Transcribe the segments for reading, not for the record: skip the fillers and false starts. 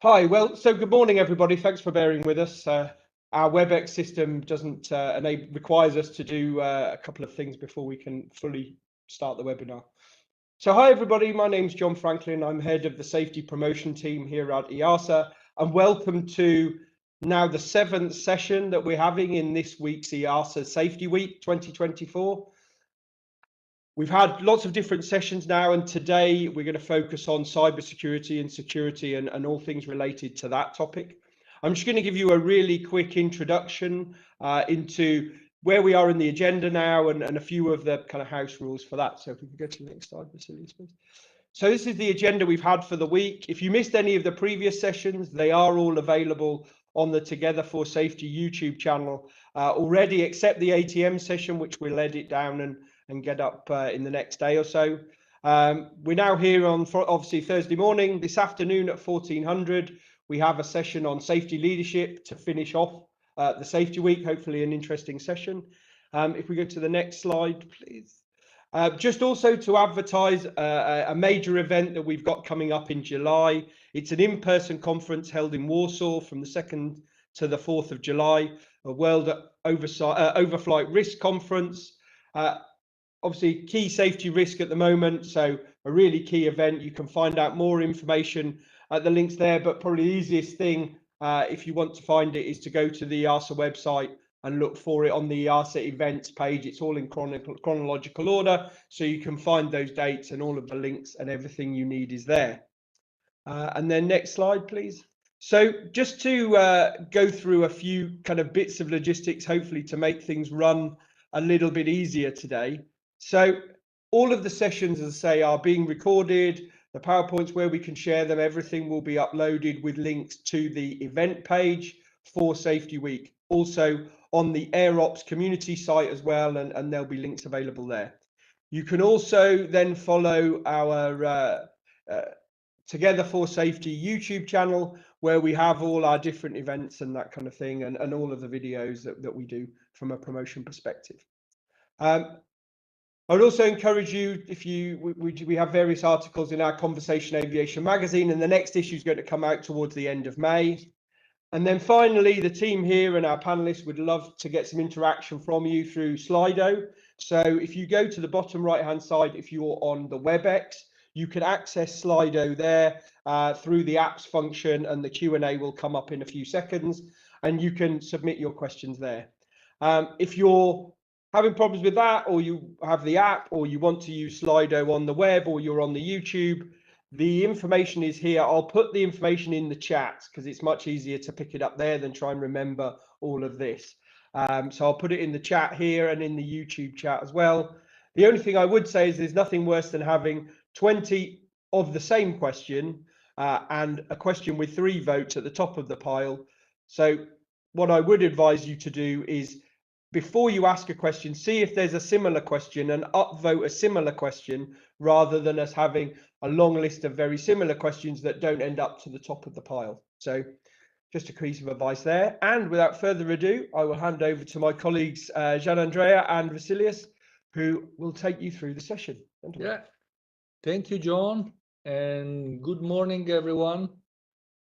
Hi, well, so good morning, everybody. Thanks for bearing with us. Our WebEx system doesn't requires us to do a couple of things before we can fully start the webinar. So hi, everybody. My name's John Franklin. I'm head of the safety promotion team here at EASA, and welcome to now the 7th session that we're having in this week's EASA Safety Week 2024. We've had lots of different sessions now, and today we're going to focus on cybersecurity and security and all things related to that topic. I'm just going to give you a really quick introduction into where we are in the agenda now and a few of the kind of house rules for that. So if we could go to the next slide, Vasilius, please. So this is the agenda we've had for the week. If you missed any of the previous sessions, they are all available on the Together for Safety YouTube channel already, except the ATM session, which we'll edit down and get up in the next day or so. We're now here on obviously Thursday morning. This afternoon at 1400, we have a session on safety leadership to finish off the safety week, hopefully an interesting session. If we go to the next slide, please. Just also to advertise a major event that we've got coming up in July. It's an in-person conference held in Warsaw from the 2nd to the 4th of July, a World Overflight Risk Conference. Obviously, key safety risk at the moment, so a really key event. You can find out more information at the links there, but probably the easiest thing, if you want to find it, is to go to the EASA website and look for it on the EASA events page. It's all in chronological order, so you can find those dates and all of the links and everything you need is there. And then next slide, please. So just to go through a few kind of bits of logistics, hopefully to make things run a little bit easier today. So all of the sessions, as I say, are being recorded. The PowerPoints where we can share them, everything will be uploaded with links to the event page for Safety Week. Also on the AirOps community site as well, and there'll be links available there. You can also then follow our Together for Safety YouTube channel, where we have all our different events and that kind of thing, and all of the videos that we do from a promotion perspective. I would also encourage you, if we have various articles in our Conversation Aviation magazine, and the next issue is going to come out towards the end of May. And then finally, the team here and our panelists would love to get some interaction from you through Slido. So if you go to the bottom right-hand side, if you're on the WebEx, you can access Slido there through the apps function, and the Q&A will come up in a few seconds, and you can submit your questions there. If you're having problems with that, or you have the app, or you want to use Slido on the web, or you're on the YouTube, the information is here. I'll put the information in the chat because it's much easier to pick it up there than try and remember all of this. So I'll put it in the chat here and in the YouTube chat as well. The only thing I would say is there's nothing worse than having 20 of the same question and a question with 3 votes at the top of the pile. So what I would advise you to do is, before you ask a question, see if there's a similar question and upvote a similar question, rather than us having a long list of very similar questions that don't end up to the top of the pile. So just a piece of advice there. And without further ado, I will hand over to my colleagues, Gian-Andrea and Vasilius, who will take you through the session. Yeah, thank you, John, and good morning, everyone.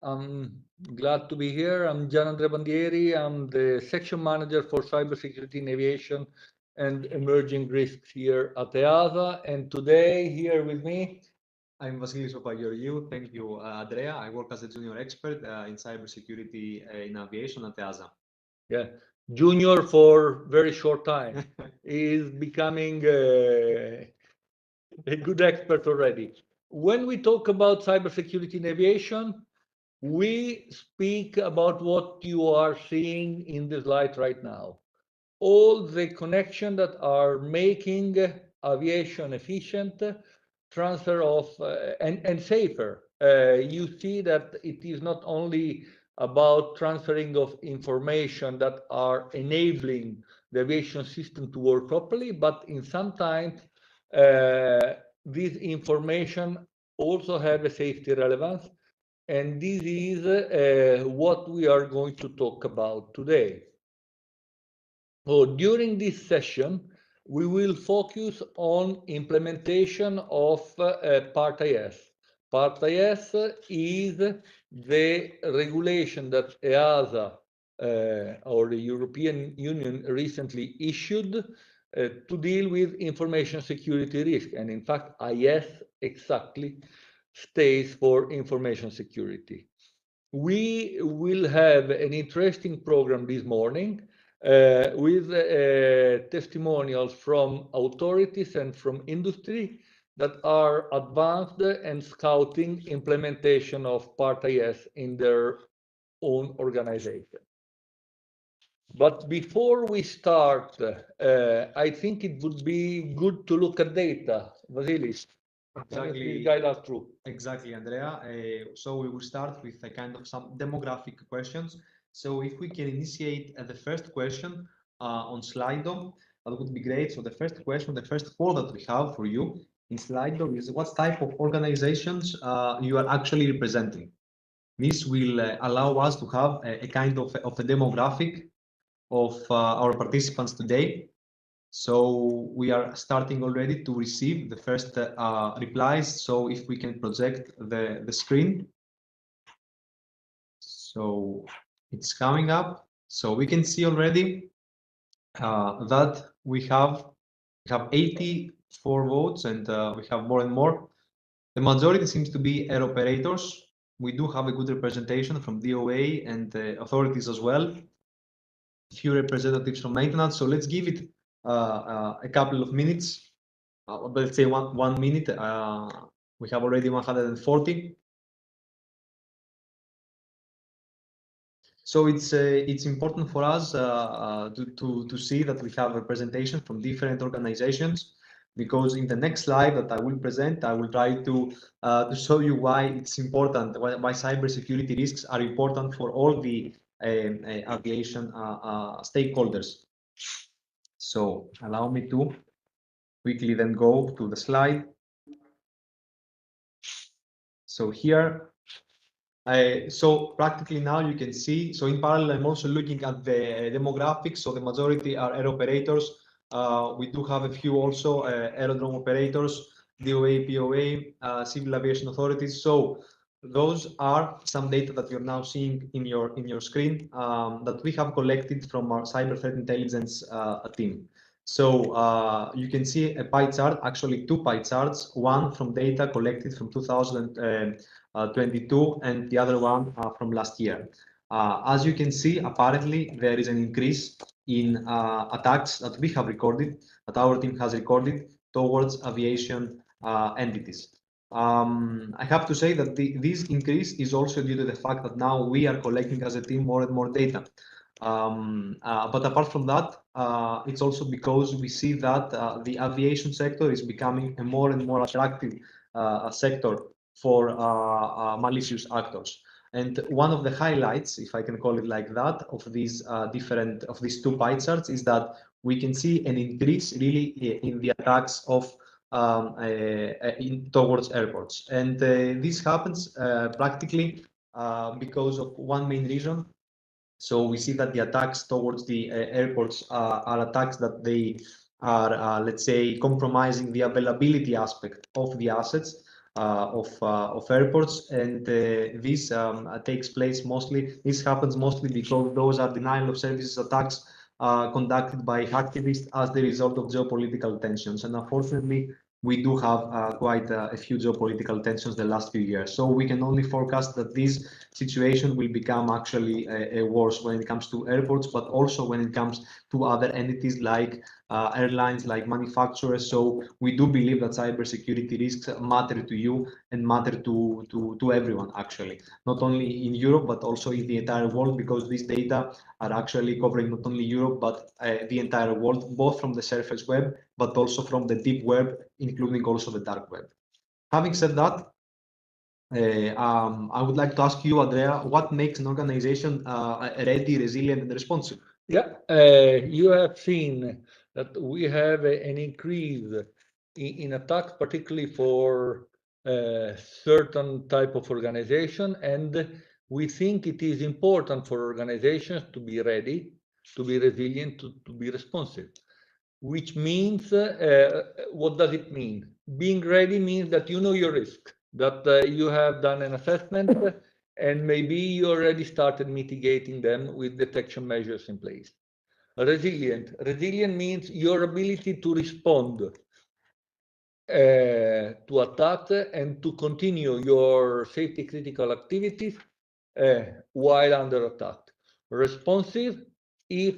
I'm glad to be here. I'm Gian-Andrea Bandieri. I'm the section manager for cybersecurity in aviation and emerging risks here at EASA. And today, here with me, I'm Vasilius Papagiorgiou. Thank you, Andrea. I work as a junior expert in cybersecurity in aviation at EASA. Yeah, junior for very short time. Is becoming a good expert already. When we talk about cybersecurity in aviation, we speak about what you are seeing in the slide right now. All the connections that are making aviation efficient, transfer of and safer. You see that it is not only about transferring of information that are enabling the aviation system to work properly, but in sometimes this information also have a safety relevance. And this is what we are going to talk about today. So during this session, we will focus on implementation of Part IS. Part IS is the regulation that EASA or the European Union recently issued to deal with information security risk. And in fact, IS exactly stays for information security. We will have an interesting program this morning with testimonials from authorities and from industry that are advanced and scouting implementation of Part IS in their own organization. But before we start, I think it would be good to look at data. Vasilis, Exactly. guide us through. Exactly, Andrea. So we will start with a kind of some demographic questions. So if we can initiate the first question on Slido, that would be great. So the first question, the first poll that we have for you in Slido is what type of organizations you are actually representing. This will allow us to have a kind of a demographic of our participants today. So we are starting already to receive the first replies. So if we can project the screen. So it's coming up. So we can see already that we have 84 votes, and we have more and more. The majority seems to be air operators. We do have a good representation from DOA and authorities as well. Few representatives from maintenance. So let's give it a couple of minutes. Let's say one minute. We have already 140. So it's important for us to see that we have representation from different organizations, because in the next slide that I will present, I will try to show you why it's important, why cybersecurity risks are important for all the aviation stakeholders. So allow me to quickly then go to the slide. So here, so practically now you can see, so in parallel, I'm also looking at the demographics. So the majority are air operators. We do have a few also aerodrome operators, DOA, POA, civil aviation authorities. So those are some data that you're now seeing in your screen that we have collected from our cyber threat intelligence team. So you can see a pie chart, actually two pie charts, one from data collected from 2022 and the other one from last year. As you can see, apparently there is an increase in attacks that we have recorded, that our team has recorded towards aviation entities. I have to say that this increase is also due to the fact that now we are collecting as a team more and more data. But apart from that, it's also because we see that the aviation sector is becoming a more and more attractive sector for malicious actors. And one of the highlights, if I can call it like that, of these these two pie charts is that we can see an increase really in the attacks of towards airports. And this happens practically because of one main reason. So we see that the attacks towards the airports are attacks that they are, let's say, compromising the availability aspect of the assets of airports, and this takes place mostly. This happens mostly because those are denial of services attacks conducted by activists as the result of geopolitical tensions, and unfortunately, we do have quite a few geopolitical tensions the last few years. So we can only forecast that this situation will become actually worse when it comes to airports, but also when it comes to other entities like airlines, like manufacturers. So we do believe that cybersecurity risks matter to you and matter to everyone, actually, not only in Europe, but also in the entire world, because these data are actually covering not only Europe, but the entire world, both from the surface web, but also from the deep web, including also the dark web. Having said that, I would like to ask you, Andrea, what makes an organization ready, resilient, and responsive? Yeah, you have seen that we have an increase in attacks, particularly for certain type of organization, and we think it is important for organizations to be ready, to be resilient, to be responsive. Which means, what does it mean? Being ready means that you know your risk, that you have done an assessment and maybe you already started mitigating them with detection measures in place. Resilient. Resilient means your ability to respond to attack and to continue your safety critical activities while under attack. Responsive if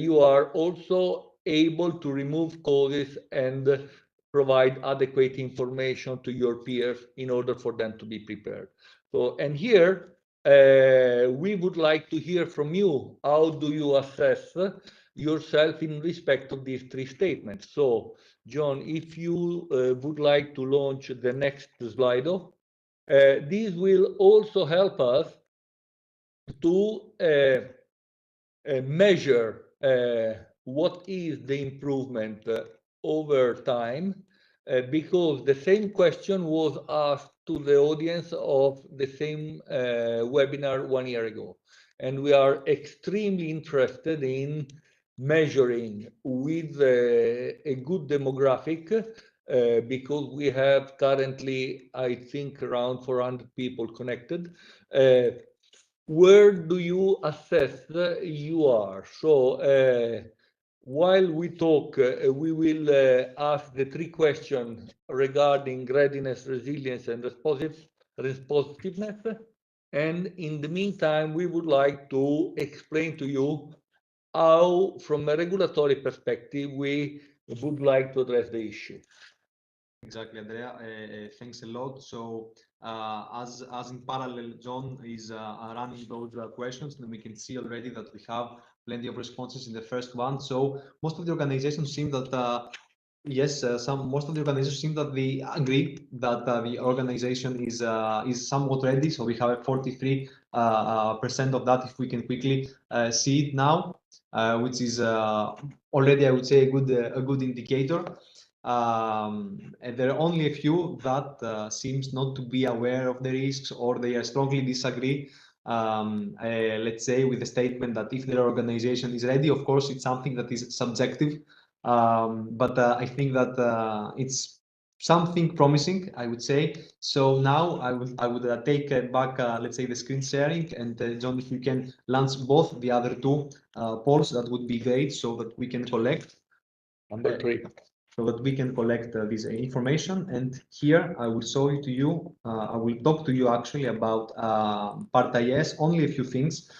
you are also able to remove causes and provide adequate information to your peers in order for them to be prepared. So, and here we would like to hear from you. How do you assess yourself in respect of these three statements? So, John, if you would like to launch the next slide, this will also help us to measure what is the improvement over time, because the same question was asked to the audience of the same webinar 1 year ago. And we are extremely interested in measuring with a good demographic, because we have currently, I think, around 400 people connected. Where do you assess you are? So while we talk, we will ask the three questions regarding readiness, resilience, and responsiveness. And in the meantime, we would like to explain to you how, from a regulatory perspective, we would like to address the issue. Exactly, Andrea. Thanks a lot. So, as in parallel, John is running those questions, and we can see already that we have plenty of responses in the first one. So, most of the organizations seem that yes, most of the organizations seem that they agree that the organization is somewhat ready. So we have a 43% of that if we can quickly see it now, which is already, I would say, a good indicator. And there are only a few that seems not to be aware of the risks, or they strongly disagree. Let's say with the statement that if their organization is ready, of course, it's something that is subjective. But I think that it's something promising, I would say. So now I would take back, let's say, the screen sharing, and John, if you can launch both the other two polls, that would be great, so that we can collect. Number 3. So that we can collect this information. And here I will show it to you. I will talk to you actually about Part IS, only a few things.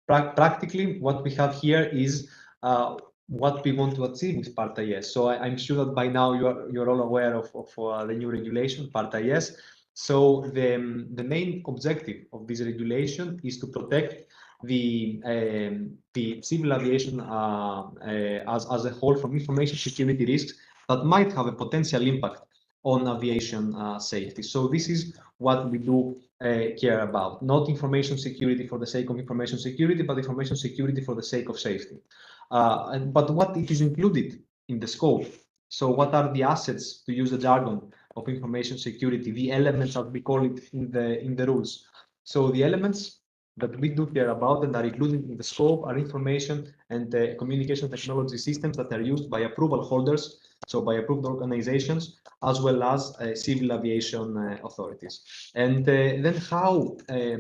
Practically, what we have here is what we want to achieve with Part IS. So I'm sure that by now you're all aware of the new regulation, Part IS. So the main objective of this regulation is to protect the civil aviation as a whole from information security risks that might have a potential impact on aviation safety. So this is what we do care about, not information security for the sake of information security, but information security for the sake of safety. But what it is included in the scope. So what are the assets, to use the jargon of information security, the elements as we call it in the rules. So the elements that we do care about and are included in the scope are information and communication technology systems that are used by approval holders, so by approved organizations, as well as civil aviation authorities. And then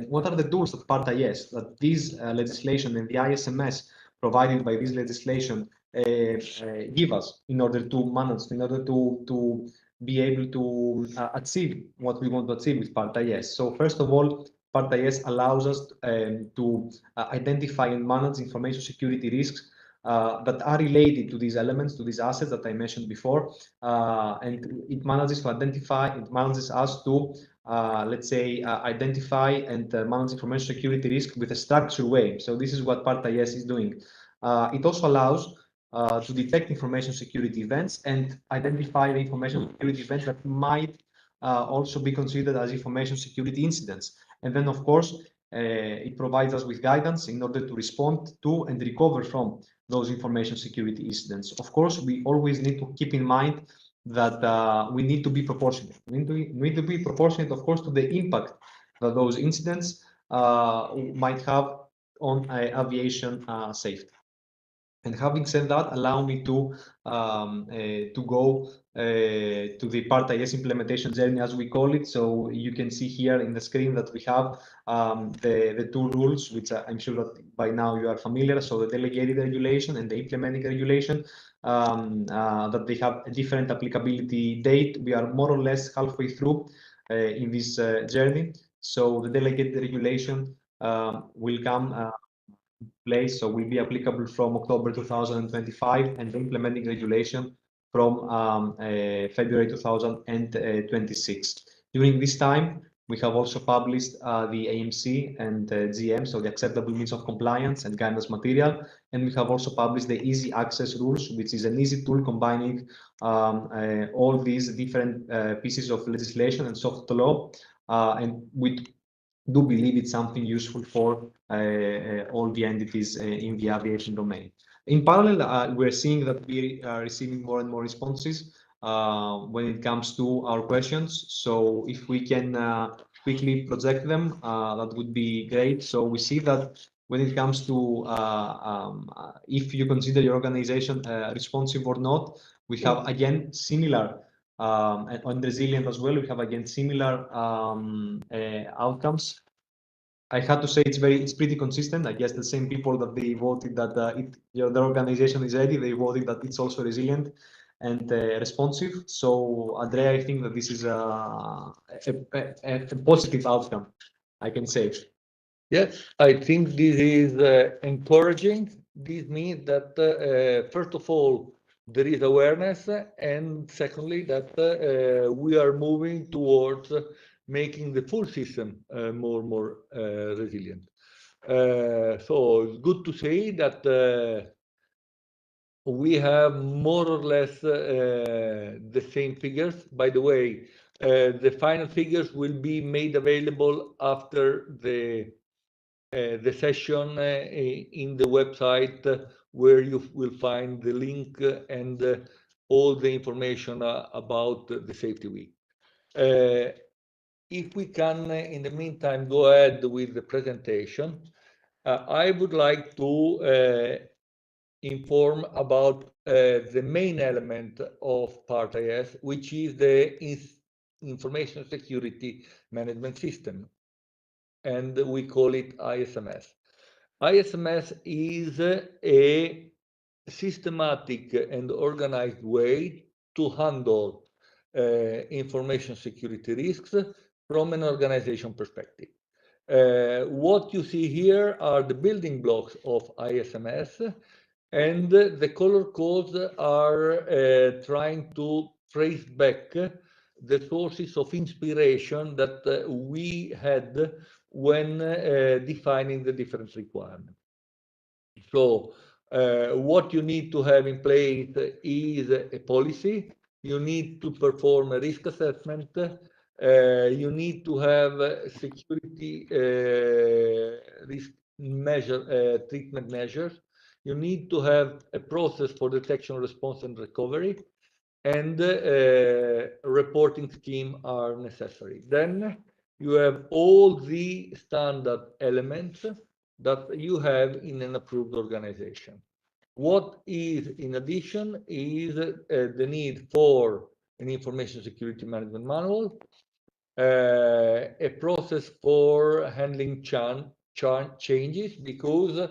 what are the tools of Part IS that this legislation and the ISMS provided by this legislation give us in order to manage, in order to be able to achieve what we want to achieve with Part IS. So first of all, Part IS allows us to identify and manage information security risks that are related to these elements, to these assets that I mentioned before. And it manages to identify, it manages us to, let's say, identify and manage information security risk with a structured way. So this is what Part IS is doing. It also allows to detect information security events and identify the information security events that might also be considered as information security incidents. And then, of course, it provides us with guidance in order to respond to and recover from those information security incidents. Of course, we always need to keep in mind that we need to be proportionate. We need to be proportionate, of course, to the impact that those incidents might have on aviation safety. And having said that, allow me to go to the Part IS implementation journey, as we call it. So you can see here in the screen that we have the two rules, which I'm sure that by now you are familiar. So the delegated regulation and the implementing regulation, that they have a different applicability date. We are more or less halfway through in this journey. So the delegated regulation will come place, so will be applicable from October 2025, and the implementing regulation from February 2026. During this time, we have also published the AMC and GM, so the acceptable means of compliance and guidance material, and we have also published the easy access rules, which is an easy tool combining all these different pieces of legislation and soft law, and we do believe it's something useful for all the entities in the aviation domain. In parallel, we're seeing that we are receiving more and more responses when it comes to our questions. So if we can quickly project them, that would be great. So we see that when it comes to if you consider your organization responsive or not, we have again similar and on resilient as well, we have again similar outcomes. I had to say it's pretty consistent. I guess the same people that they voted that their organization is ready, they voted that it's also resilient and responsive. So Andrea, I think that this is a positive outcome, I can say. Yes, I think this is encouraging. This means that first of all, there is awareness, and secondly, that we are moving towards making the full system more resilient. So it's good to say that we have more or less the same figures. By the way, the final figures will be made available after the session in the website where you will find the link and all the information about the Safety Week. If we can, in the meantime, go ahead with the presentation, I would like to inform about the main element of Part IS, which is the Information Security Management System, and we call it ISMS. ISMS is a systematic and organized way to handle information security risks from an organization perspective. What you see here are the building blocks of ISMS, and the color codes are trying to trace back the sources of inspiration that we had when defining the different requirements. So what you need to have in place is a policy. You need to perform a risk assessment. You need to have security risk treatment measures. You need to have a process for detection, response, and recovery, and reporting scheme are necessary. Then you have all the standard elements that you have in an approved organization. What is in addition is the need for an information security management manual, a process for handling changes, because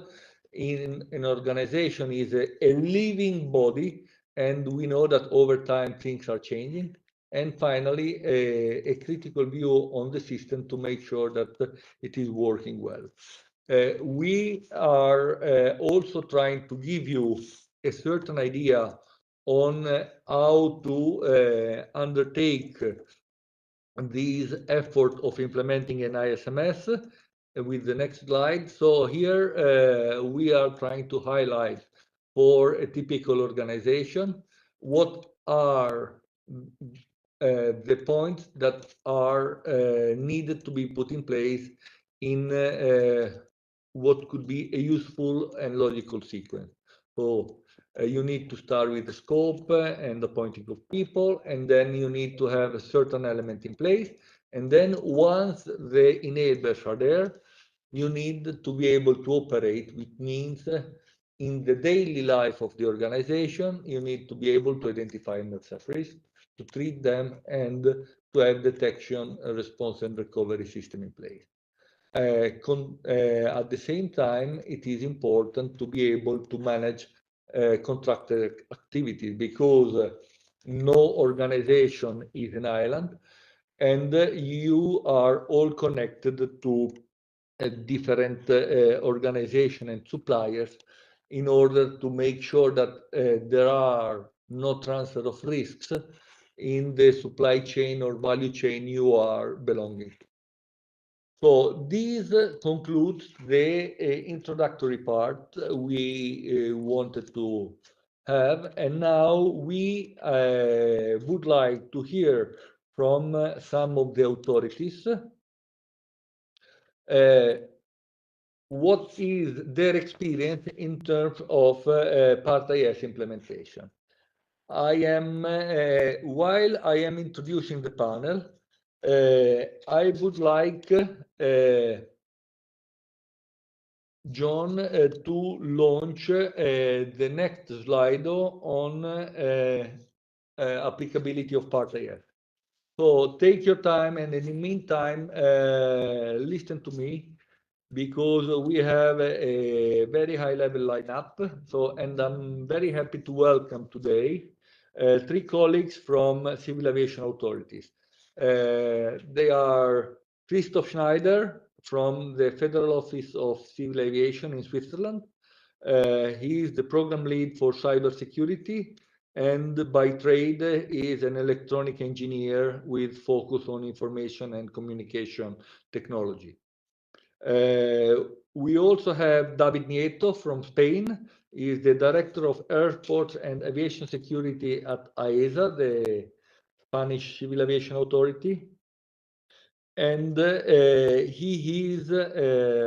in an organization is a living body, and we know that over time things are changing. And finally, a critical view on the system to make sure that it is working well. We are also trying to give you a certain idea on how to undertake this effort of implementing an ISMS with the next slide. So here we are trying to highlight for a typical organization what are the points that are needed to be put in place in what could be a useful and logical sequence. So you need to start with the scope and the appointing of people, and then you need to have a certain element in place. And then once the enablers are there, you need to be able to operate, which means in the daily life of the organization, you need to be able to identify and assess risk, to treat them, and to have detection, response, and recovery system in place. At the same time, it is important to be able to manage contractor activity, because no organization is an island, and you are all connected to a different organization and suppliers in order to make sure that there are no transfer of risks in the supply chain or value chain you are belonging to. So this concludes the introductory part we wanted to have, and now we would like to hear from some of the authorities what is their experience in terms of Part IS implementation. While I am introducing the panel, I would like John to launch the next slide on applicability of Part IS. So take your time, and in the meantime, listen to me, because we have a very high level lineup. So, and I'm very happy to welcome today 3 colleagues from civil aviation authorities. They are Christoph Schneider from the Federal Office of Civil Aviation in Switzerland. He is the program lead for cybersecurity, and by trade is an electronic engineer with focus on information and communication technology. We also have David Nieto from Spain. He is the Director of Airports and Aviation Security at EASA, the Spanish Civil Aviation Authority. And he is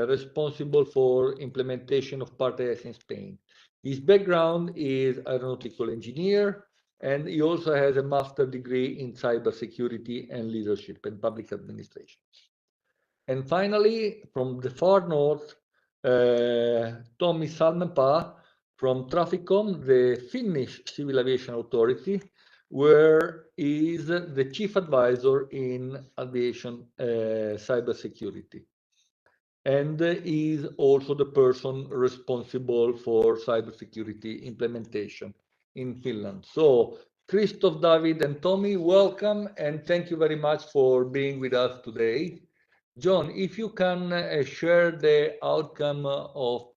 responsible for implementation of Part IS in Spain. His background is aeronautical engineer, and he also has a master's degree in cybersecurity and leadership and public administration. And finally, from the far north, Tommy Salmenpää from Traficom, the Finnish Civil Aviation Authority, where he is the chief advisor in aviation cybersecurity. And he is also the person responsible for cybersecurity implementation in Finland. So Christoph, David, and Tommy, welcome, and thank you very much for being with us today. John, if you can share the outcome of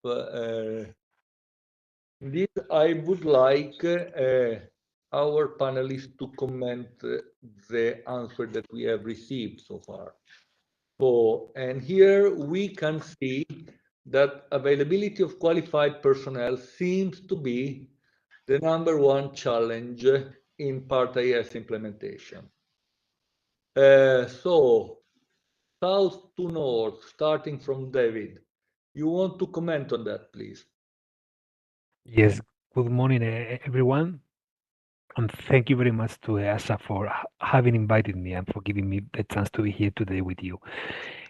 this, I would like our panelists to comment the answer that we have received so far. So, and here we can see that availability of qualified personnel seems to be the #1 challenge in Part IS implementation. So, south to north, starting from David. You want to comment on that, please? Yes, good morning, everyone. And thank you very much to EASA for having invited me and for giving me the chance to be here today with you.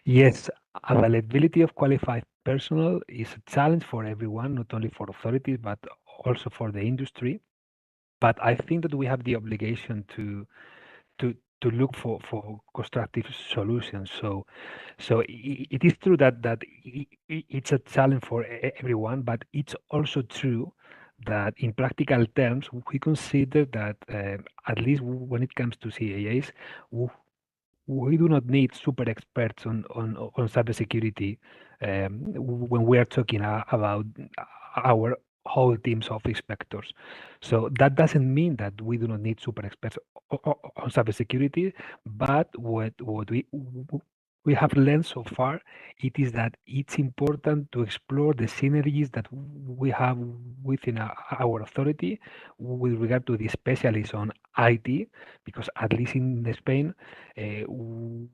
Yes, availability of qualified personnel is a challenge for everyone, not only for authorities, but also for the industry. But I think that we have the obligation to look for constructive solutions. So it is true that it's a challenge for everyone, but it's also true that in practical terms, we consider that at least when it comes to CAAs, we do not need super experts on cybersecurity when we are talking about our whole teams of inspectors. So that doesn't mean that we do not need super experts on cybersecurity, but what we have learned so far, it is that it's important to explore the synergies that we have within our authority with regard to the specialists on IT, because at least in Spain,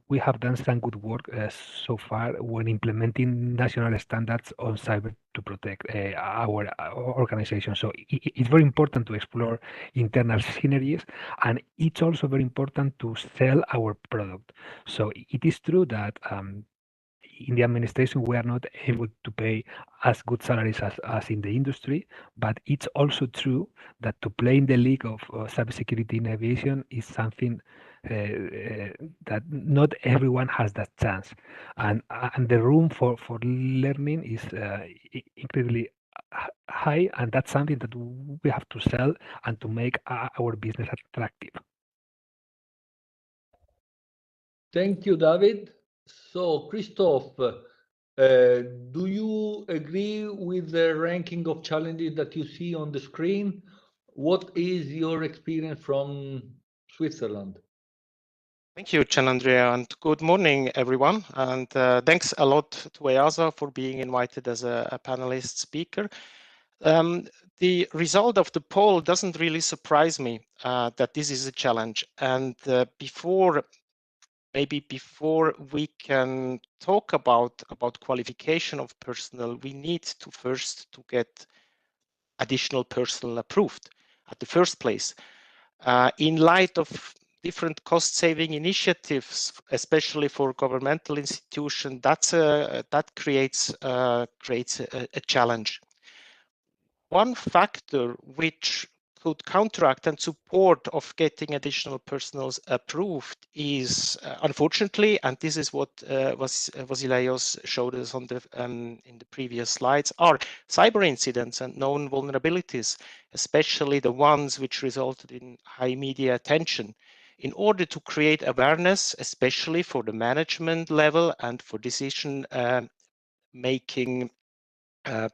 we have done some good work so far when implementing national standards on cyber to protect our organization. So it's very important to explore internal synergies, and it's also very important to sell our product. So it is true that in the administration we are not able to pay as good salaries as in the industry, but it's also true that to play in the league of cybersecurity in aviation is something that not everyone has that chance, and the room for learning is incredibly high, and that's something that we have to sell and to make our business attractive. Thank you, David. So, Christoph, do you agree with the ranking of challenges that you see on the screen? What is your experience from Switzerland? Thank you, Gianandrea, and good morning, everyone. And thanks a lot to EASA for being invited as a panelist speaker. The result of the poll doesn't really surprise me that this is a challenge. And before we can talk about qualification of personnel, we need to first to get additional personnel approved at the first place. In light of different cost-saving initiatives, especially for governmental institutions, that creates a challenge. One factor which could counteract and support of getting additional personnel approved is, unfortunately, and this is what Vasileios showed us on the in the previous slides, are cyber incidents and known vulnerabilities, especially the ones which resulted in high media attention. In order to create awareness, especially for the management level and for decision making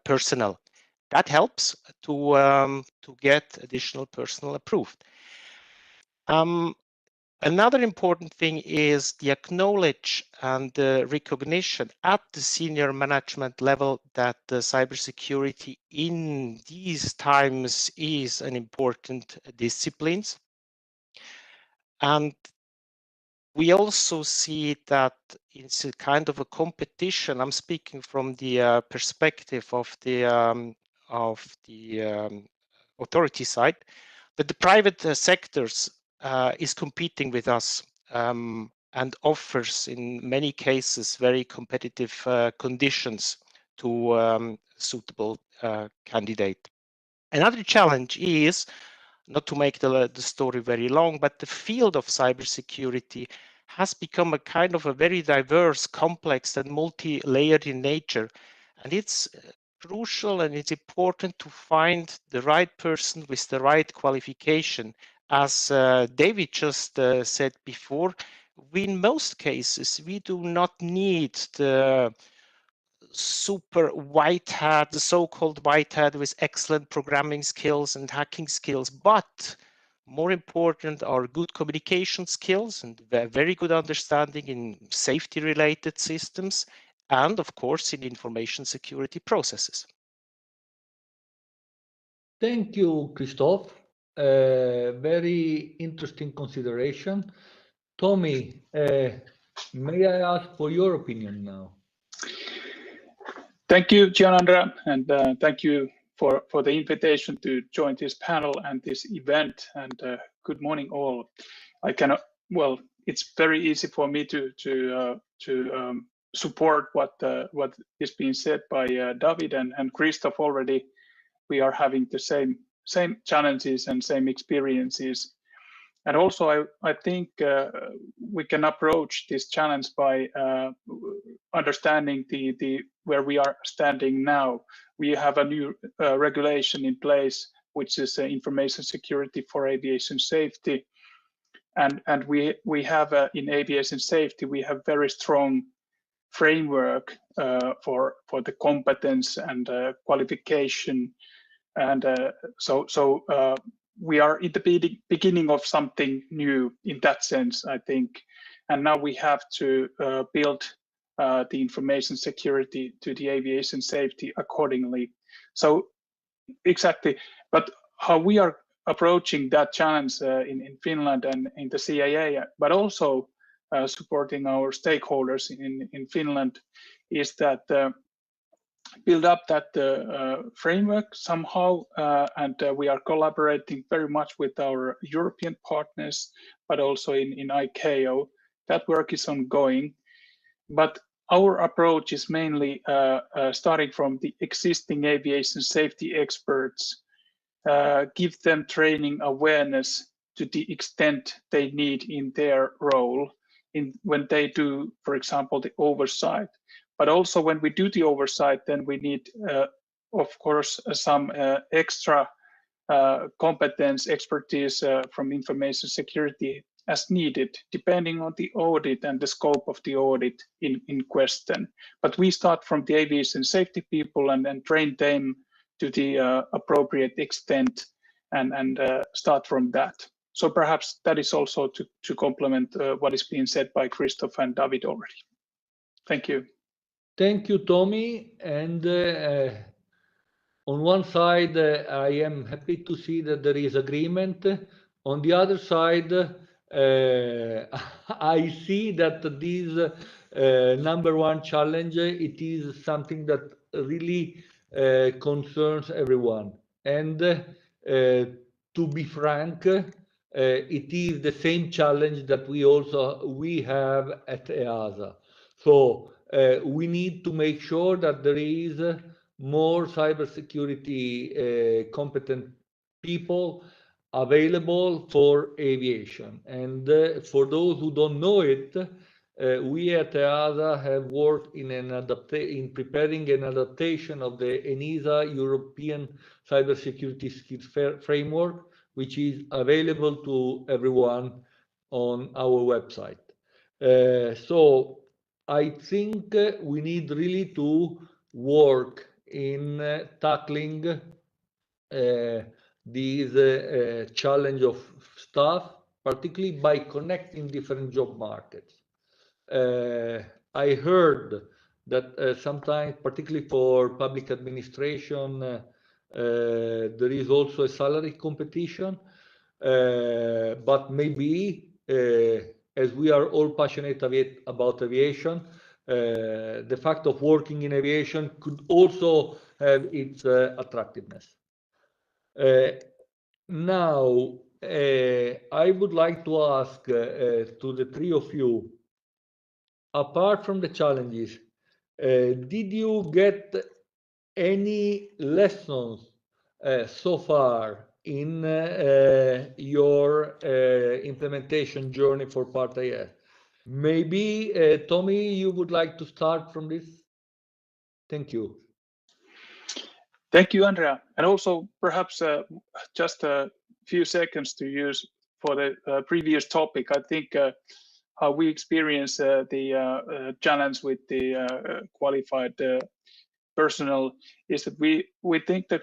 personnel. That helps to get additional personnel approved. Another important thing is the acknowledge and the recognition at the senior management level that the cybersecurity in these times is an important discipline. And we also see that it's a kind of a competition. I'm speaking from the perspective of the authority side, that the private sectors is competing with us and offers in many cases very competitive conditions to suitable candidate. Another challenge is, not to make the story very long, but the field of cybersecurity has become a kind of a very diverse, complex and multi-layered in nature. And it's crucial and it's important to find the right person with the right qualification. As David just said before, in most cases, we do not need the super white hat, the so-called white hat with excellent programming skills and hacking skills, but more important are good communication skills and very good understanding in safety related systems and of course in information security processes. Thank you, Christoph. Very interesting consideration. Tommy, may I ask for your opinion now? Thank you, Gianandrea, and thank you for the invitation to join this panel and this event. And good morning, all. I cannot. Well, it's very easy for me to support what is being said by David and Christoph already. We are having the same challenges and same experiences. And also, I think we can approach this challenge by understanding the where we are standing now. We have a new regulation in place, which is information security for aviation safety, and we have in aviation safety we have very strong framework for the competence and qualification, and so. We are in the beginning of something new in that sense, I think. And now we have to build the information security to the aviation safety accordingly. So exactly, but how we are approaching that challenge in Finland and in the CIA, but also supporting our stakeholders in Finland is that build up that framework somehow, and we are collaborating very much with our European partners, but also in ICAO. That work is ongoing, but our approach is mainly starting from the existing aviation safety experts, give them training awareness to the extent they need in their role when they do, for example, the oversight. But also when we do the oversight, then we need, of course, some extra competence, expertise from information security as needed, depending on the audit and the scope of the audit in question. But we start from the aviation safety people and then train them to the appropriate extent and start from that. So perhaps that is also to complement what is being said by Christoph and David already. Thank you. Thank you, Tommy. And on one side, I am happy to see that there is agreement. On the other side, I see that this number one challenge, it is something that really concerns everyone. And to be frank, it is the same challenge that we have at EASA. So we need to make sure that there is more cybersecurity competent people available for aviation. And for those who don't know it, we at EASA have worked in preparing an adaptation of the EASA European Cybersecurity Skills Framework, which is available to everyone on our website. So I think we need really to work in tackling this challenge of staff, particularly by connecting different job markets. I heard that sometimes, particularly for public administration, there is also a salary competition, but maybe as we are all passionate about aviation, the fact of working in aviation could also have its attractiveness. Now, I would like to ask to the three of you, apart from the challenges, did you get any lessons so far in your implementation journey for Part IS? Maybe, Tommy, you would like to start from this? Thank you. Thank you, Andrea. And also perhaps just a few seconds to use for the previous topic. I think how we experience the challenge with the qualified personnel is that we think that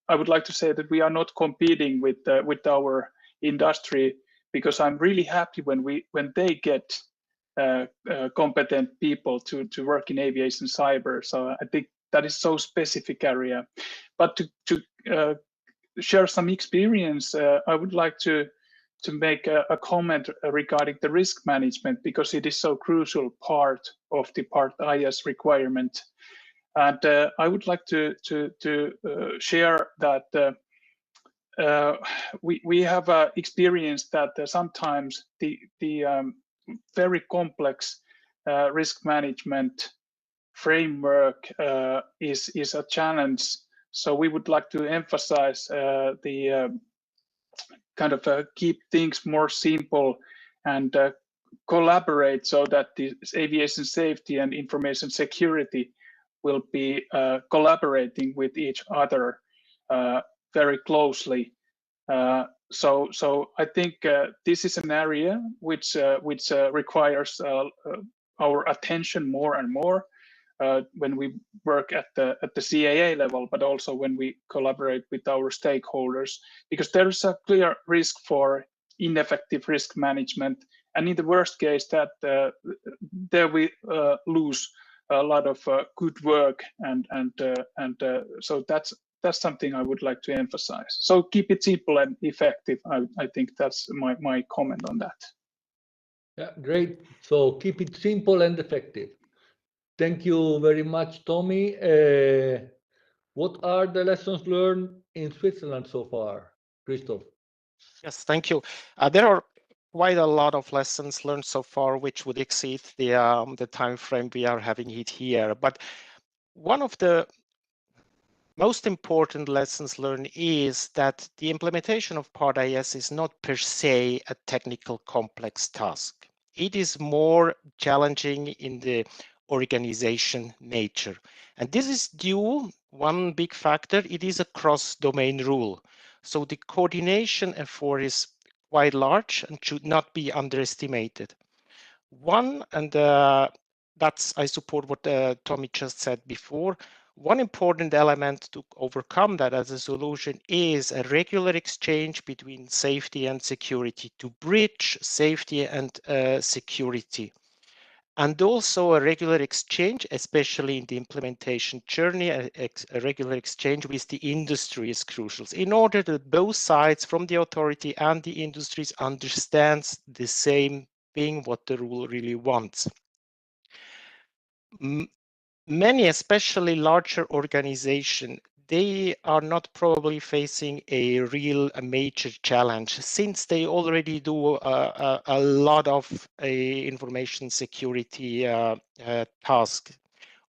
I would like to say that we are not competing with our industry, because I'm really happy when they get competent people to work in aviation cyber. So I think that is so specific area. But to share some experience, I would like to make a comment regarding the risk management, because it is so crucial part of the Part IS requirement. And I would like to share that we have experienced that sometimes the very complex risk management framework is a challenge. So we would like to emphasize the kind of keep things more simple and collaborate so that the aviation safety and information security will be collaborating with each other very closely. So I think this is an area which requires our attention more and more when we work at the CAA level, but also when we collaborate with our stakeholders, because there is a clear risk for ineffective risk management, and in the worst case, that there we lose a lot of good work, and so that's something I would like to emphasize. So keep it simple and effective. I think that's my comment on that. Yeah, great. So keep it simple and effective. Thank you very much, Tommy. What are the lessons learned in Switzerland so far, Christoph? Yes, thank you. quite a lot of lessons learned so far, which would exceed the time frame we are having it here. But one of the most important lessons learned is that the implementation of Part IS is not per se a technical complex task. It is more challenging in the organization nature. And this is due, one big factor, it is a cross-domain rule. So the coordination effort is quite large and should not be underestimated. One, and that's, I support what Tommy just said before, one important element to overcome that as a solution is a regular exchange between safety and security, to bridge safety and security. And also a regular exchange, especially in the implementation journey, a regular exchange with the industry is crucial in order that both sides from the authority and the industries understands the same thing, what the rule really wants. Many, especially larger organizations, they are not probably facing a major challenge since they already do a lot of information security tasks,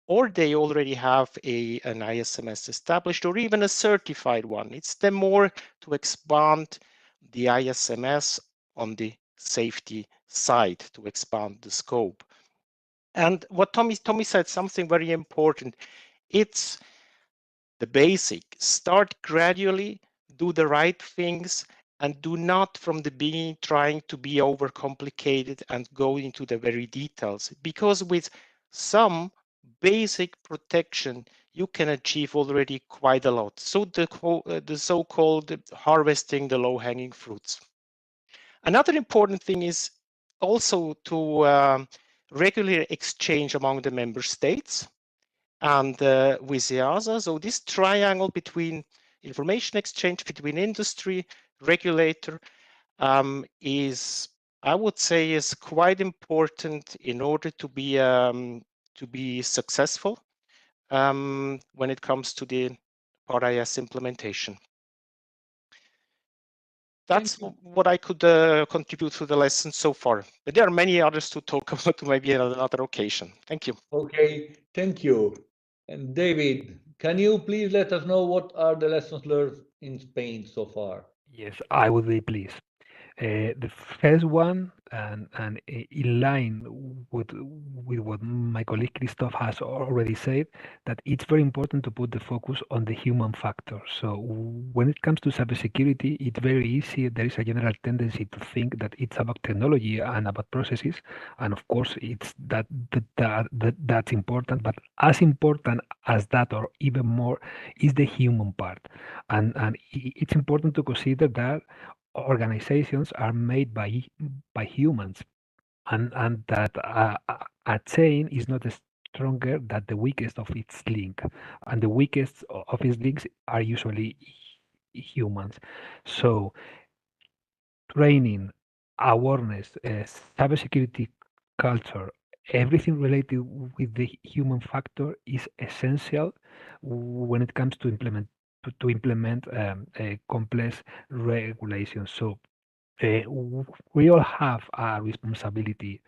or they already have an ISMS established or even a certified one. It's then more to expand the ISMS on the safety side, to expand the scope. And what Tommy said, something very important, it's the basic. Start gradually, do the right things, and do not from the beginning trying to be overcomplicated and go into the very details. Because with some basic protection, you can achieve already quite a lot. So the so-called harvesting the low-hanging fruits. Another important thing is also to regular exchange among the member states and with EASA. So this triangle between information exchange between industry, regulator is, I would say, is quite important in order to be successful when it comes to the Part IS implementation. That's what I could contribute to the lesson so far. But there are many others to talk about maybe on another occasion. Thank you. Okay, thank you. And David, can you please let us know what are the lessons learned in Spain so far? Yes, I would be pleased. The first one, and in line with what my colleague Christoph has already said, that it's very important to put the focus on the human factor. So when it comes to cybersecurity, it's very easy. There is a general tendency to think that it's about technology and about processes, and of course, it's that's important. But as important as that, or even more, is the human part, and it's important to consider that organizations are made by humans, and that a chain is not stronger than the weakest of its link, and the weakest of its links are usually humans. So training, awareness, cybersecurity culture, everything related with the human factor is essential when it comes to implement complex regulations. So we all have a responsibility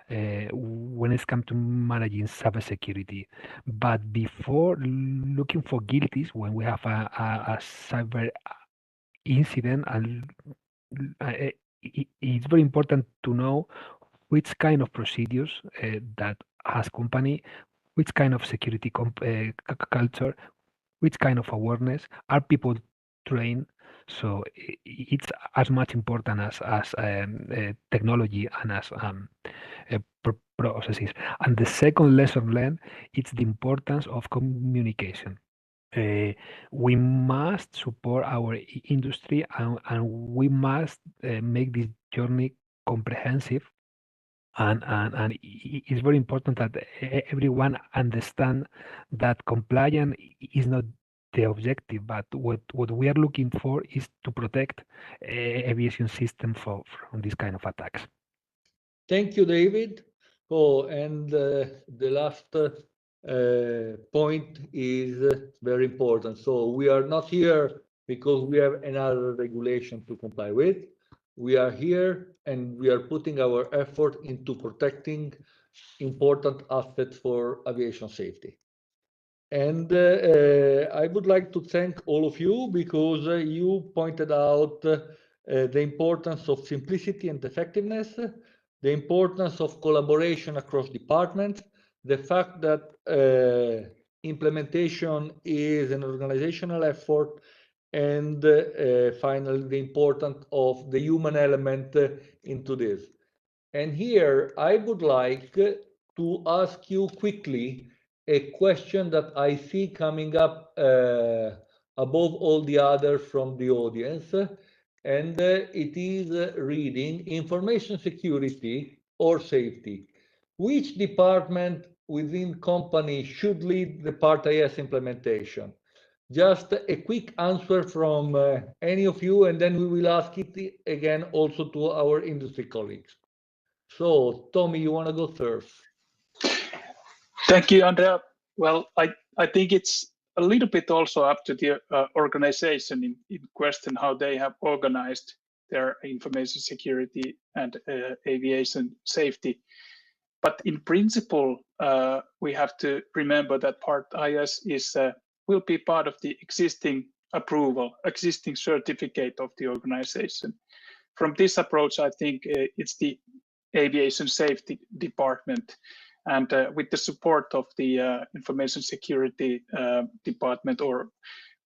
when it's come to managing cybersecurity. But before looking for guilties, when we have a cyber incident, and it's very important to know which kind of procedures that has company, which kind of security culture, which kind of awareness are people trained. So it's as much important as technology and as processes. And the second lesson learned, it's the importance of communication. We must support our industry, and we must make this journey comprehensive. And it's very important that everyone understand that compliance is not the objective, but what we are looking for is to protect aviation system from this kind of attacks. Thank you, David. Oh, and the last point is very important. So we are not here because we have another regulation to comply with. We are here and we are putting our effort into protecting important assets for aviation safety. And I would like to thank all of you because you pointed out the importance of simplicity and effectiveness, the importance of collaboration across departments, the fact that implementation is an organizational effort, and finally, the importance of the human element into this. And here, I would like to ask you quickly a question that I see coming up above all the others from the audience, and it is reading information security or safety. Which department within company should lead the Part IS implementation? Just a quick answer from any of you, and then we will ask it again also to our industry colleagues. So, Tommy, you want to go first? Thank you, Andrea. Well, I think it's a little bit also up to the organization in question, how they have organized their information security and aviation safety. But in principle, we have to remember that Part IS will be part of the existing approval, existing certificate of the organization. From this approach, I think it's the aviation safety department, and with the support of the information security department, or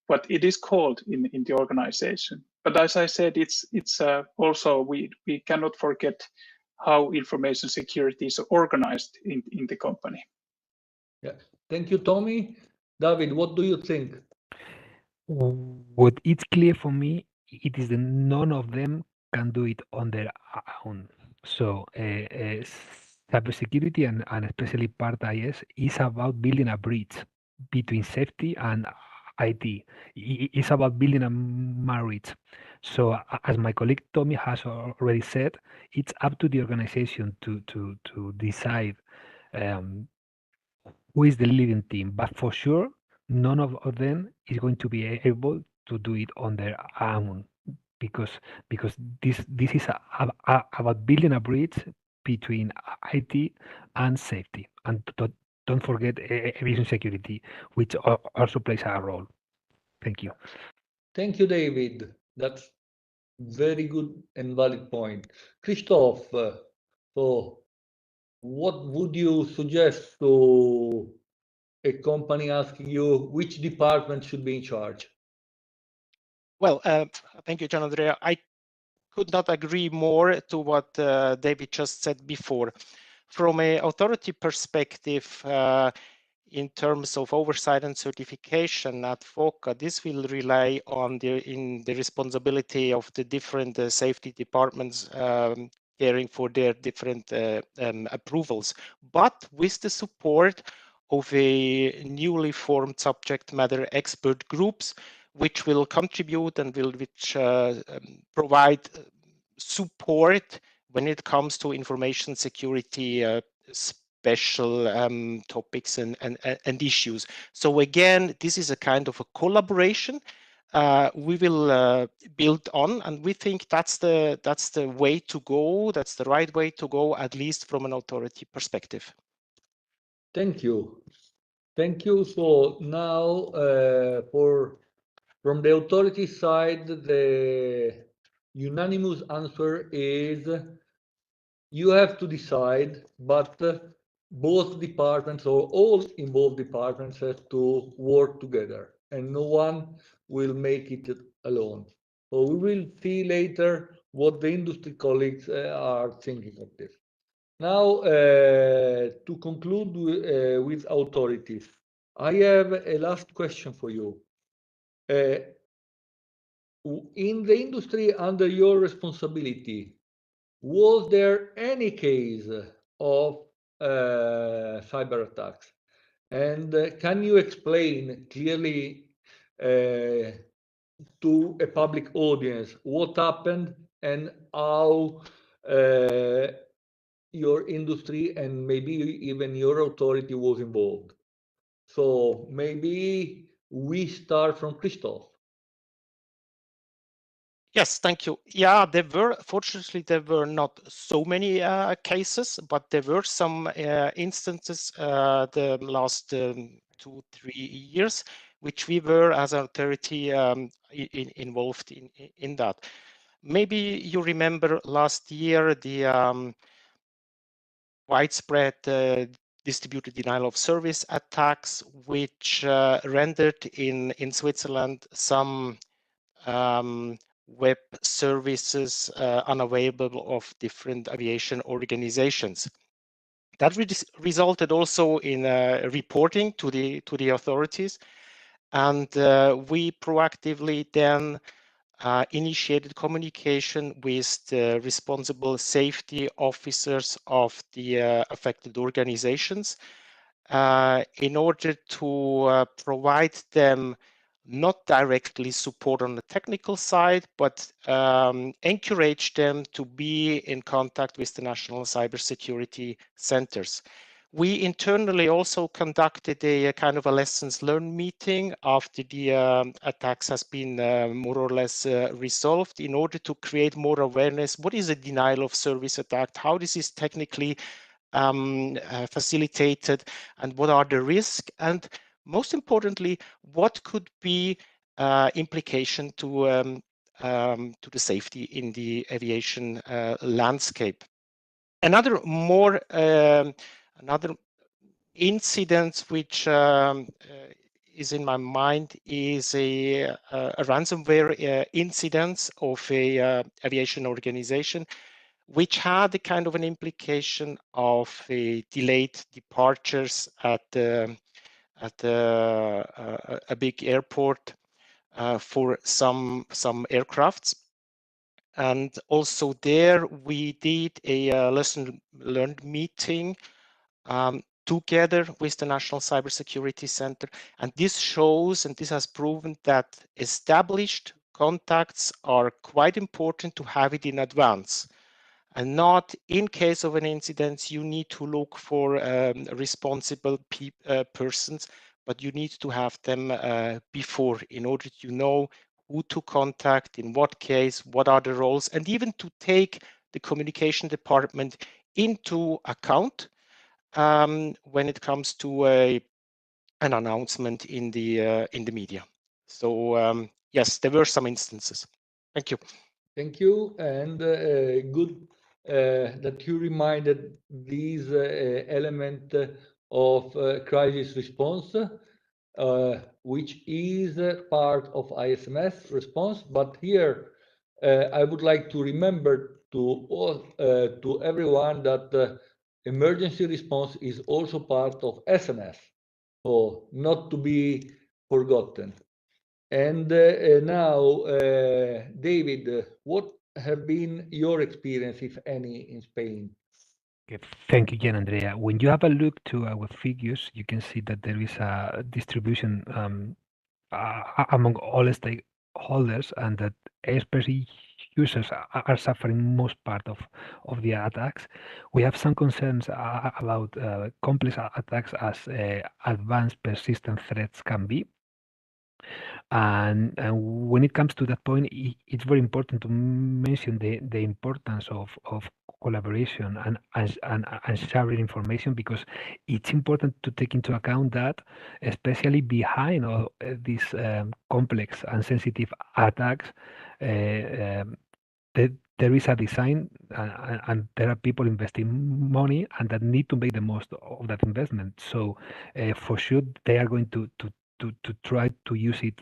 what it is called in the organization. But as I said, it's also we cannot forget how information security is organized in the company. Yeah, thank you, Tommy. David, what do you think? What is clear for me, it is that none of them can do it on their own. So cybersecurity and especially Part IS is about building a bridge between safety and IT. It's about building a marriage. So as my colleague Tommy has already said, it's up to the organization to decide who is the leading team. But for sure, none of them is going to be able to do it on their own because this is about building a bridge between IT and safety. And don't forget aviation security, which also plays a role. Thank you. Thank you, David. That's very good and valid point. Christoph, so what would you suggest to a company asking you which department should be in charge? Well, thank you, Gian Andrea. I could not agree more to what David just said before. From an authority perspective, in terms of oversight and certification at FOCA, this will rely on the responsibility of the different safety departments caring for their different approvals, but with the support of a newly formed subject matter expert groups, which will contribute and will provide support when it comes to information security special topics and issues. So again, this is a kind of a collaboration we will build on, and we think that's the way to go. That's the right way to go, at least from an authority perspective. Thank you. Thank you. So now from the authority side, the unanimous answer is you have to decide, but both departments or all involved departments have to work together and no one will make it alone. So we will see later what the industry colleagues are thinking of this. Now, to conclude with authorities, I have a last question for you. In the industry under your responsibility, was there any case of cyber attacks? And can you explain clearly to a public audience what happened and how your industry and maybe even your authority was involved? So maybe we start from Christoph. Yes, thank you. Yeah, fortunately, there were not so many cases, but there were some instances the last 2-3 years, which we were as an authority involved in that. Maybe you remember last year the widespread distributed denial of service attacks, which rendered in Switzerland some web services unavailable of different aviation organizations. That resulted also in reporting to the authorities, and we proactively then initiated communication with the responsible safety officers of the affected organizations in order to provide them not directly support on the technical side, but encourage them to be in contact with the national cybersecurity centers. We internally also conducted a kind of a lessons learned meeting after the attacks has been more or less resolved in order to create more awareness. What is a denial of service attack? How this is technically facilitated, and what are the risks? And most importantly, what could be implication to the safety in the aviation landscape? Another incident which is in my mind is a ransomware incident of a aviation organization, which had a kind of an implication of a delayed departures at a big airport for some aircrafts. And also there we did a lesson learned meeting together with the National Cybersecurity Center. And this shows, and this has proven, that established contacts are quite important to have it in advance. And not in case of an incident, you need to look for responsible persons, but you need to have them before in order to know who to contact, in what case, what are the roles, and even to take the communication department into account when it comes to an announcement in the media. So yes, there were some instances. Thank you. Thank you, and good that you reminded these element of crisis response, which is part of ISMS response. But here, I would like to remember to everyone that emergency response is also part of SMS, so not to be forgotten. And now, David, what have been your experience, if any, in Spain? Okay, thank you, Jan Andrea. When you have a look to our figures, you can see that there is a distribution among all stakeholders, and that especially users are suffering most part of the attacks. We have some concerns about complex attacks as advanced persistent threats can be. And when it comes to that point, it's very important to mention the importance of collaboration and sharing information, because it's important to take into account that, especially behind all these complex and sensitive attacks, there is a design and there are people investing money and that need to make the most of that investment. So for sure, they are going to try to use it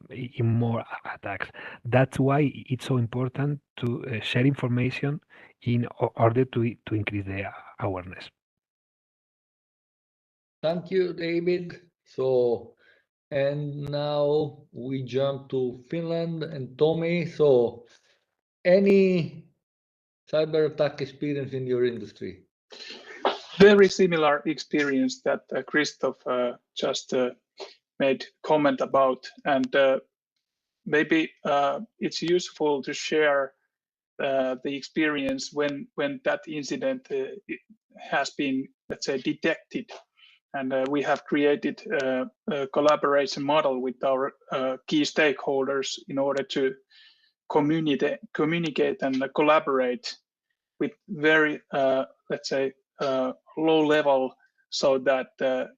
in more attacks. That's why it's so important to share information in order to increase the awareness. Thank you, David. So, and now we jump to Finland and Tommy. So, any cyber attack experience in your industry? Very similar experience that Christoph just made comment about, and maybe it's useful to share the experience when that incident has been, let's say, detected, and we have created a collaboration model with our key stakeholders in order to communicate and collaborate with very, let's say, low level, so that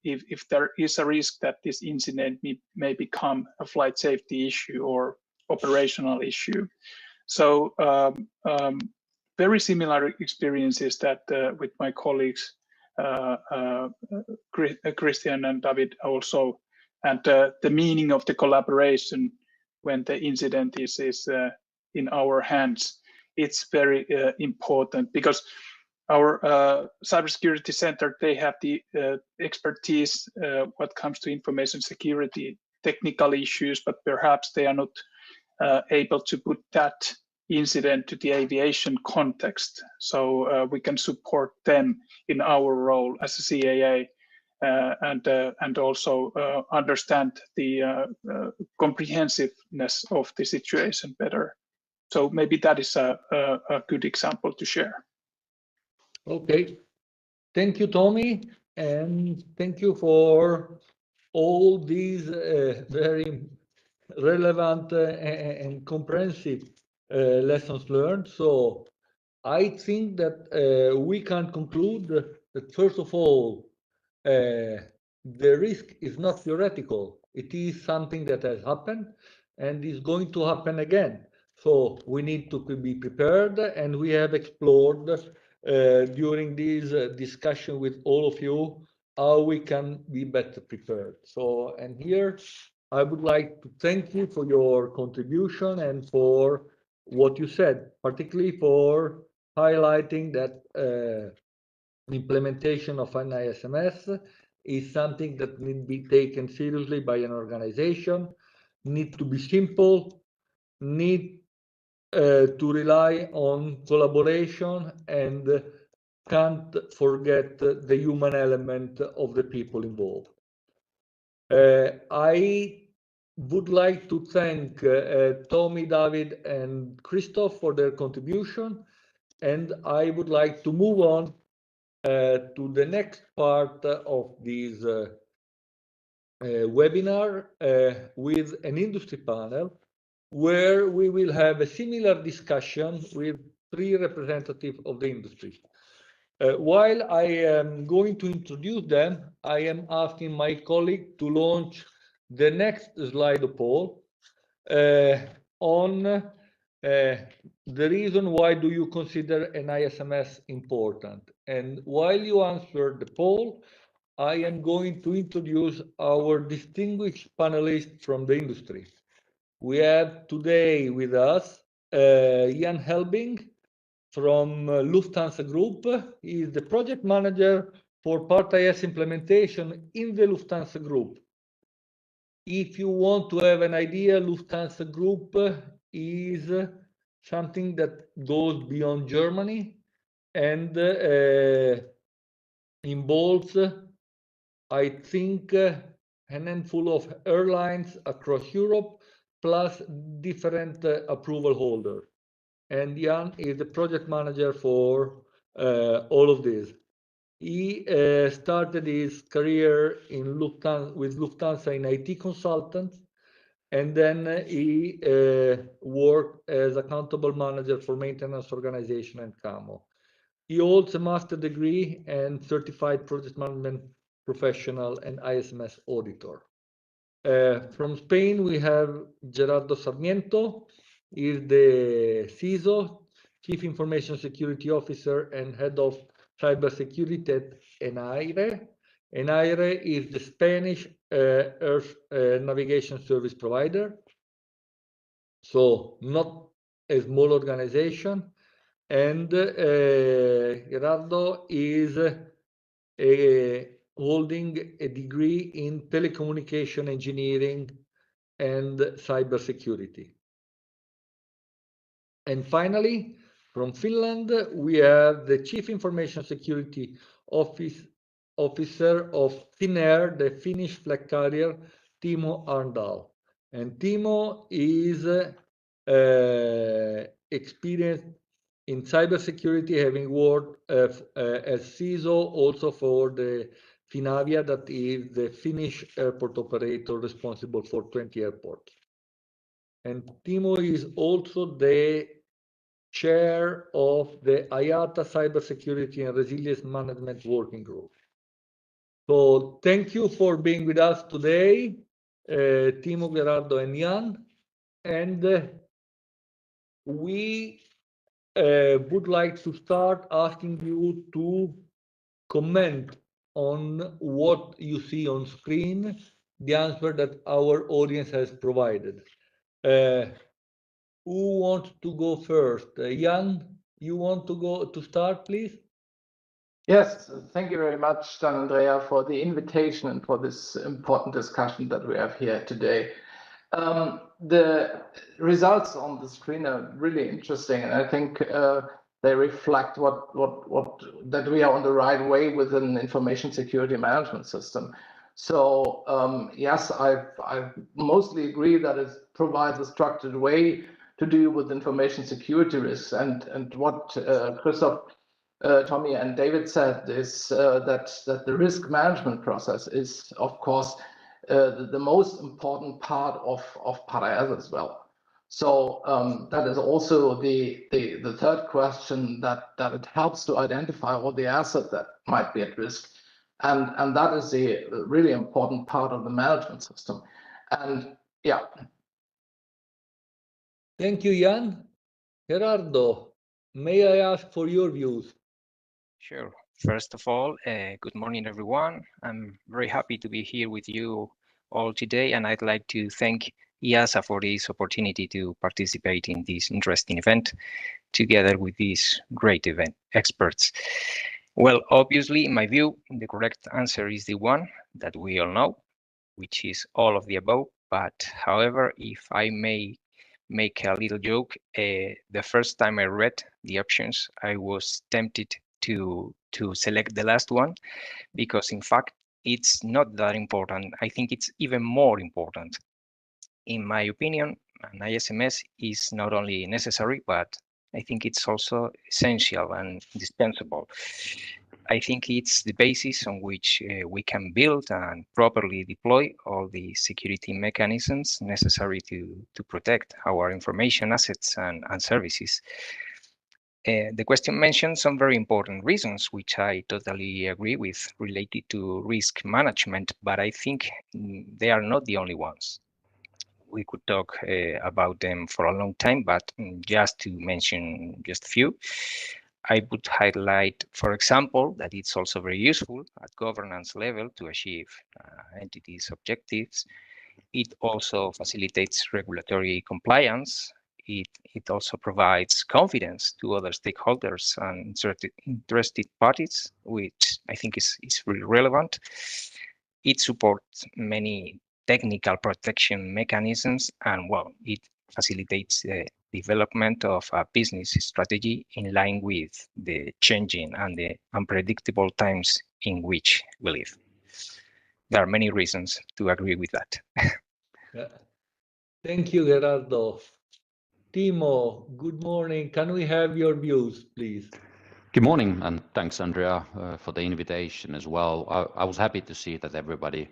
if there is a risk that this incident may become a flight safety issue or operational issue. So very similar experiences that with my colleagues, Christian and David also, and the meaning of the collaboration when the incident is in our hands. It's very important, because our cybersecurity center, they have the expertise what comes to information security technical issues, but perhaps they are not able to put that incident to the aviation context. So we can support them in our role as a CAA, and also understand the comprehensiveness of the situation better. So maybe that is a good example to share. Okay, thank you, Tommy, and thank you for all these very relevant and comprehensive lessons learned. So I think that we can conclude that, first of all, the risk is not theoretical. It is something that has happened and is going to happen again. So we need to be prepared, and we have explored during this discussion with all of you how we can be better prepared. So, and here I would like to thank you for your contribution and for what you said, particularly for highlighting that implementation of an ISMS is something that need to be taken seriously by an organization, need to be simple, need to rely on collaboration, and can't forget the human element of the people involved. I would like to thank Tommy, David, and Christoph for their contribution, and I would like to move on to the next part of this webinar with an industry panel, where we will have a similar discussion with 3 representatives of the industry. While I am going to introduce them, I am asking my colleague to launch the next slide poll on the reason why do you consider an ISMS important. And while you answer the poll, I am going to introduce our distinguished panelists from the industry. We have today with us Jan Helbing from Lufthansa Group. He is the project manager for Part IS implementation in the Lufthansa Group. If you want to have an idea, Lufthansa Group is something that goes beyond Germany and involves, I think, a handful of airlines across Europe, plus different approval holders. And Jan is the project manager for all of this. He started his career in Lufthansa, with Lufthansa in IT consultant, and then he worked as accountable manager for maintenance organization and CAMO. He holds a master degree and certified project management professional and ISMS auditor. From Spain, we have Gerardo Sarmiento. He is the CISO, Chief Information Security Officer and Head of Cybersecurity at ENAIRE. ENAIRE is the Spanish Earth navigation service provider, so not a small organization. And Gerardo is holding a degree in telecommunication engineering and cybersecurity. And finally, from Finland, we have the Chief Information Security Officer of Finnair, the Finnish flag carrier, Timo Arndal. And Timo is experienced in cybersecurity, having worked as CISO also for the Finavia, that is the Finnish airport operator responsible for 20 airports. And Timo is also the chair of the IATA Cybersecurity and Resilience Management Working Group. So thank you for being with us today, Timo, Gerardo, and Jan. And we would like to start asking you to comment on what you see on screen, the answer that our audience has provided. Who wants to go first? Jan, you want to start, please? Yes, thank you very much, Gian Andrea, for the invitation and for this important discussion that we have here today. The results on the screen are really interesting, and I think they reflect that we are on the right way with an information security management system. So yes, I mostly agree that it provides a structured way to deal with information security risks, and what Christoph, Tommy, and David said is that the risk management process is, of course, the most important part of PARAS as well. So that is also the third question, that it helps to identify all the assets that might be at risk. And that is a really important part of the management system. And yeah. Thank you, Jan. Gerardo, may I ask for your views? Sure. First of all, good morning, everyone. I'm very happy to be here with you all today, and I'd like to thank EASA for this opportunity to participate in this interesting event together with these great event experts. Well, obviously, in my view, the correct answer is the one that we all know, which is all of the above. But however, if I may make a little joke, the first time I read the options, I was tempted to select the last one, because in fact, it's not that important. I think it's even more important. In my opinion, an ISMS is not only necessary, but I think it's also essential and indispensable. I think it's the basis on which we can build and properly deploy all the security mechanisms necessary to protect our information assets and services. The question mentioned some very important reasons, which I totally agree with, related to risk management, but I think they are not the only ones. We could talk about them for a long time, but just to mention just a few, I would highlight, for example, that it's also very useful at governance level to achieve entities' objectives. It also facilitates regulatory compliance. It also provides confidence to other stakeholders and interested parties, which I think is really relevant. It supports many technical protection mechanisms, and well, it facilitates the development of a business strategy in line with the changing and the unpredictable times in which we live. There are many reasons to agree with that. Yeah. Thank you, Gerardo. Timo, good morning. Can we have your views, please? Good morning, and thanks, Andrea, for the invitation as well. I was happy to see that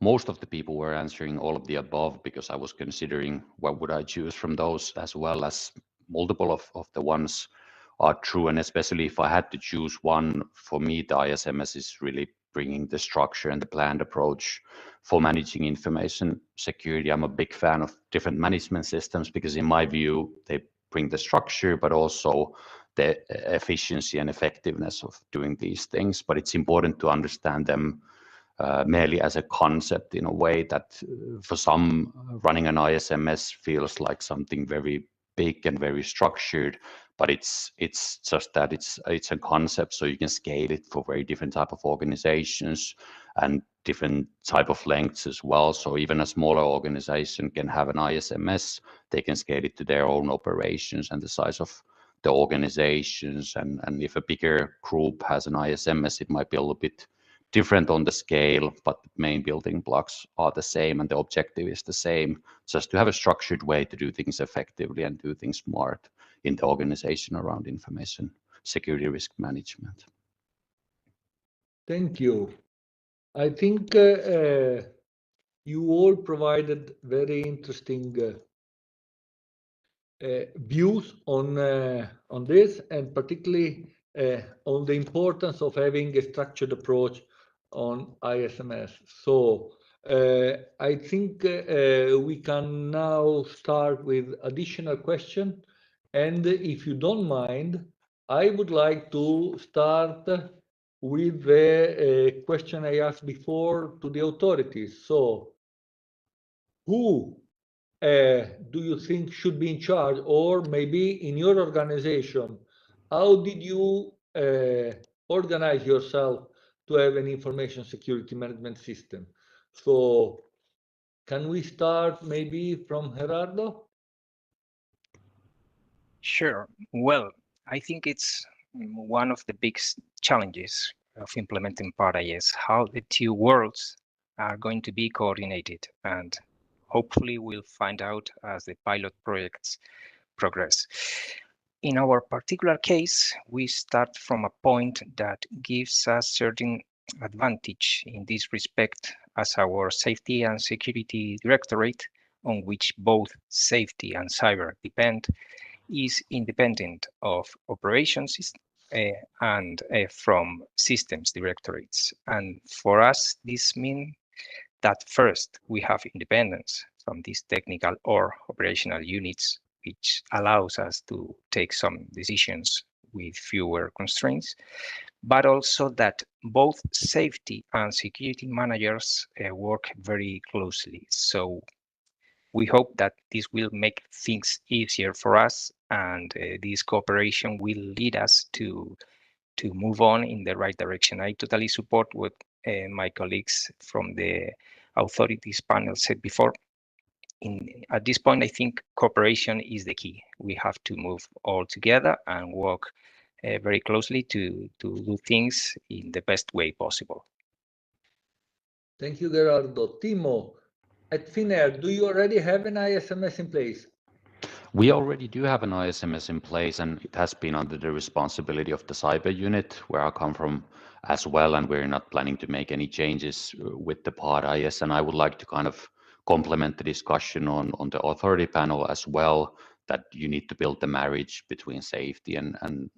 most of the people were answering all of the above, because I was considering what would I choose from those, as well as multiple of the ones are true. And especially if I had to choose one, for me, the ISMS is really bringing the structure and the planned approach for managing information security. I'm a big fan of different management systems, because in my view, they bring the structure, but also the efficiency and effectiveness of doing these things. But it's important to understand them merely as a concept, in a way that for some, running an ISMS feels like something very big and very structured, but it's just that it's a concept, so you can scale it for very different type of organizations and different type of lengths as well. So even a smaller organization can have an ISMS, they can scale it to their own operations and the size of the organizations. And if a bigger group has an ISMS, it might be a little bit different on the scale, but the main building blocks are the same and the objective is the same, just to have a structured way to do things effectively and do things smart in the organization around information security risk management. Thank you. I think you all provided very interesting views on this, and particularly on the importance of having a structured approach on ISMS. So I think we can now start with additional question. And if you don't mind, I would like to start with the question I asked before to the authorities. So who do you think should be in charge, or maybe in your organization, how did you organize yourself to have an information security management system? So can we start maybe from Gerardo? Sure. Well, I think it's one of the big challenges of implementing PARA-IS, how the two worlds are going to be coordinated, and hopefully we'll find out as the pilot projects progress. In our particular case, we start from a point that gives us certain advantage in this respect, as our Safety and Security Directorate, on which both safety and cyber depend, is independent of operations and from systems directorates. And for us, this means that first we have independence from these technical or operational units, which allows us to take some decisions with fewer constraints, but also that both safety and security managers work very closely. So we hope that this will make things easier for us, and this cooperation will lead us to move on in the right direction. I totally support what my colleagues from the authorities panel said before. At this point, I think cooperation is the key. We have to move all together and work very closely to do things in the best way possible. Thank you, Gerardo. Timo, at Finnair, do you already have an ISMS in place? We already do have an ISMS in place, and it has been under the responsibility of the cyber unit, where I come from as well, and we're not planning to make any changes with the PARA-IS. And I would like to kind of complement the discussion on the authority panel as well, that you need to build the marriage between safety and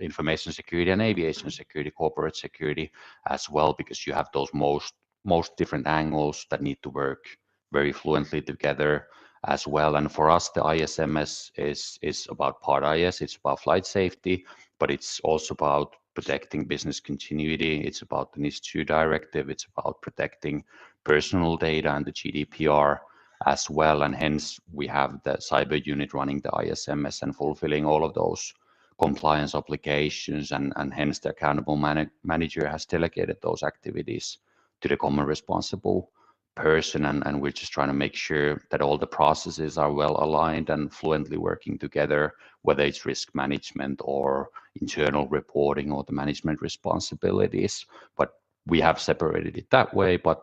information security and aviation security, corporate security as well, because you have those most different angles that need to work very fluently together as well. And for us, the ISMS is about PARA-IS, it's about flight safety, but it's also about protecting business continuity. It's about the NIS2 directive. It's about protecting personal data and the GDPR as well. And hence we have the cyber unit running the ISMS and fulfilling all of those compliance obligations, and hence the accountable manager has delegated those activities to the common responsible person, and we're just trying to make sure that all the processes are well aligned and fluently working together, whether it's risk management or internal reporting or the management responsibilities. But we have separated it that way, but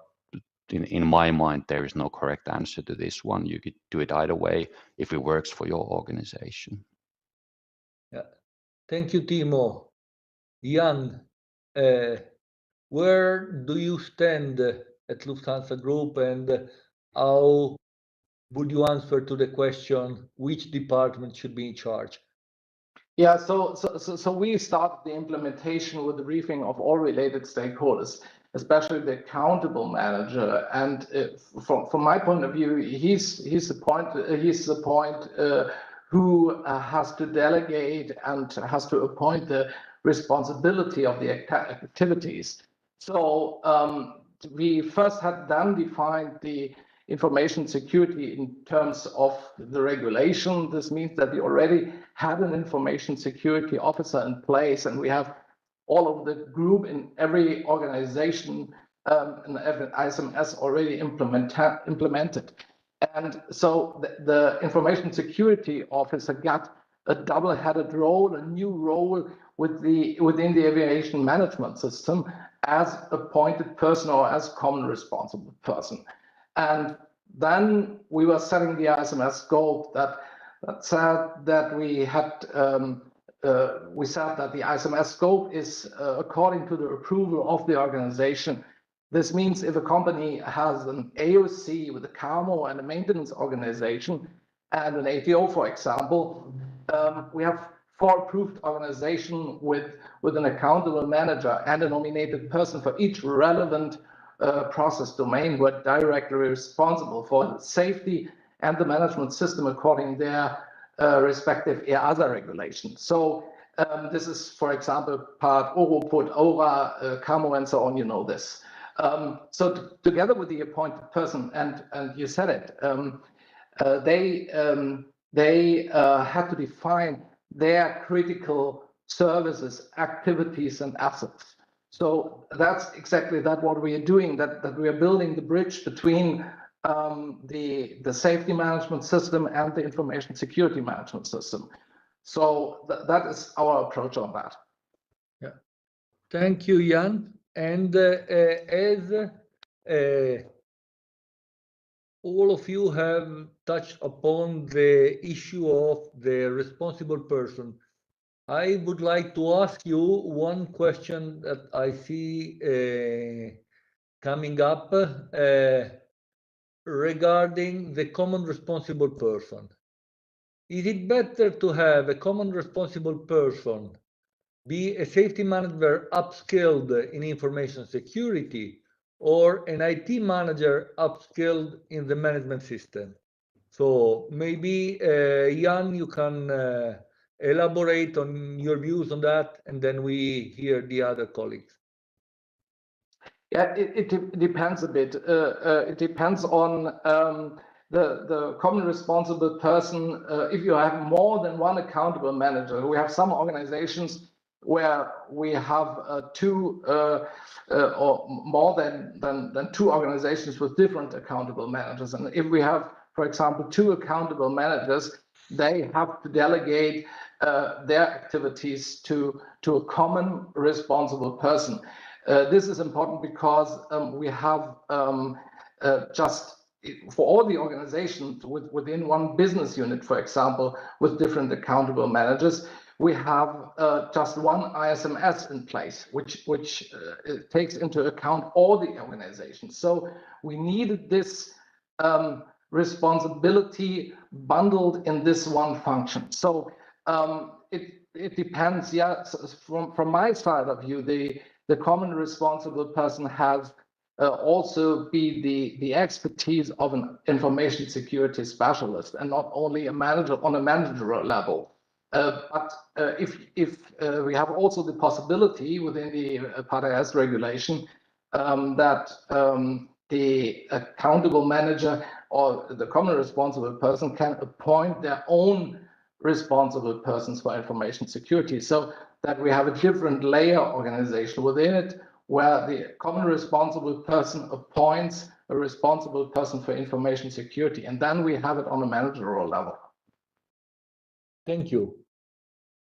in my mind, there is no correct answer to this one. You could do it either way if it works for your organization. Yeah. Thank you, Timo. Jan, where do you stand at Lufthansa Group, and how would you answer to the question, which department should be in charge? Yeah, so we started the implementation with the briefing of all related stakeholders, especially the accountable manager. And from my point of view, he's the point who has to delegate and has to appoint the responsibility of the activities. So we first had then defined the information security in terms of the regulation. This means that we already had an information security officer in place, and we have all of the group in every organization and every ISMS already implemented. And so the information security officer got a double-headed role, a new role within the aviation management system as appointed person or as common responsible person. And then we were setting the ISMS scope that said that we said that the ISMS scope is according to the approval of the organization. This means if a company has an AOC with a CAMO and a maintenance organization, and an ATO, for example, we have 4 approved organizations with an accountable manager and a nominated person for each relevant process domain who are directly responsible for the safety and the management system according to their respective EASA regulations. So this is, for example, part Europut, ORA, CAMO, and so on. You know this. So together with the appointed person, and you said it, they have to define their critical services, activities, and assets. So that's exactly what we are doing. That we are building the bridge between the safety management system and the information security management system. So that is our approach on that. Yeah, thank you, Jan. And as all of you have touched upon the issue of the responsible person, I would like to ask you one question that I see coming up regarding the common responsible person. Is it better to have a common responsible person be a safety manager upskilled in information security, or an IT manager upskilled in the management system? So maybe Jan, you can elaborate on your views on that, and then we hear the other colleagues. Yeah, it depends a bit. It depends on the common responsible person. If you have more than one accountable manager, we have some organizations where we have 2 or more than 2 organizations with different accountable managers. And if we have, for example, 2 accountable managers, they have to delegate their activities to a common responsible person. This is important because we have just for all the organizations within one business unit, for example, with different accountable managers, we have just one ISMS in place, which takes into account all the organizations. So we needed this responsibility bundled in this one function. So it depends. Yeah, so from my side of view, the common responsible person has also be the expertise of an information security specialist and not only a manager on a managerial level. But if we have also the possibility within the Part IS regulation that the accountable manager or the common responsible person can appoint their own responsible persons for information security, so that we have a different layer organization within it, where the common responsible person appoints a responsible person for information security, and then we have it on a managerial level. Thank you.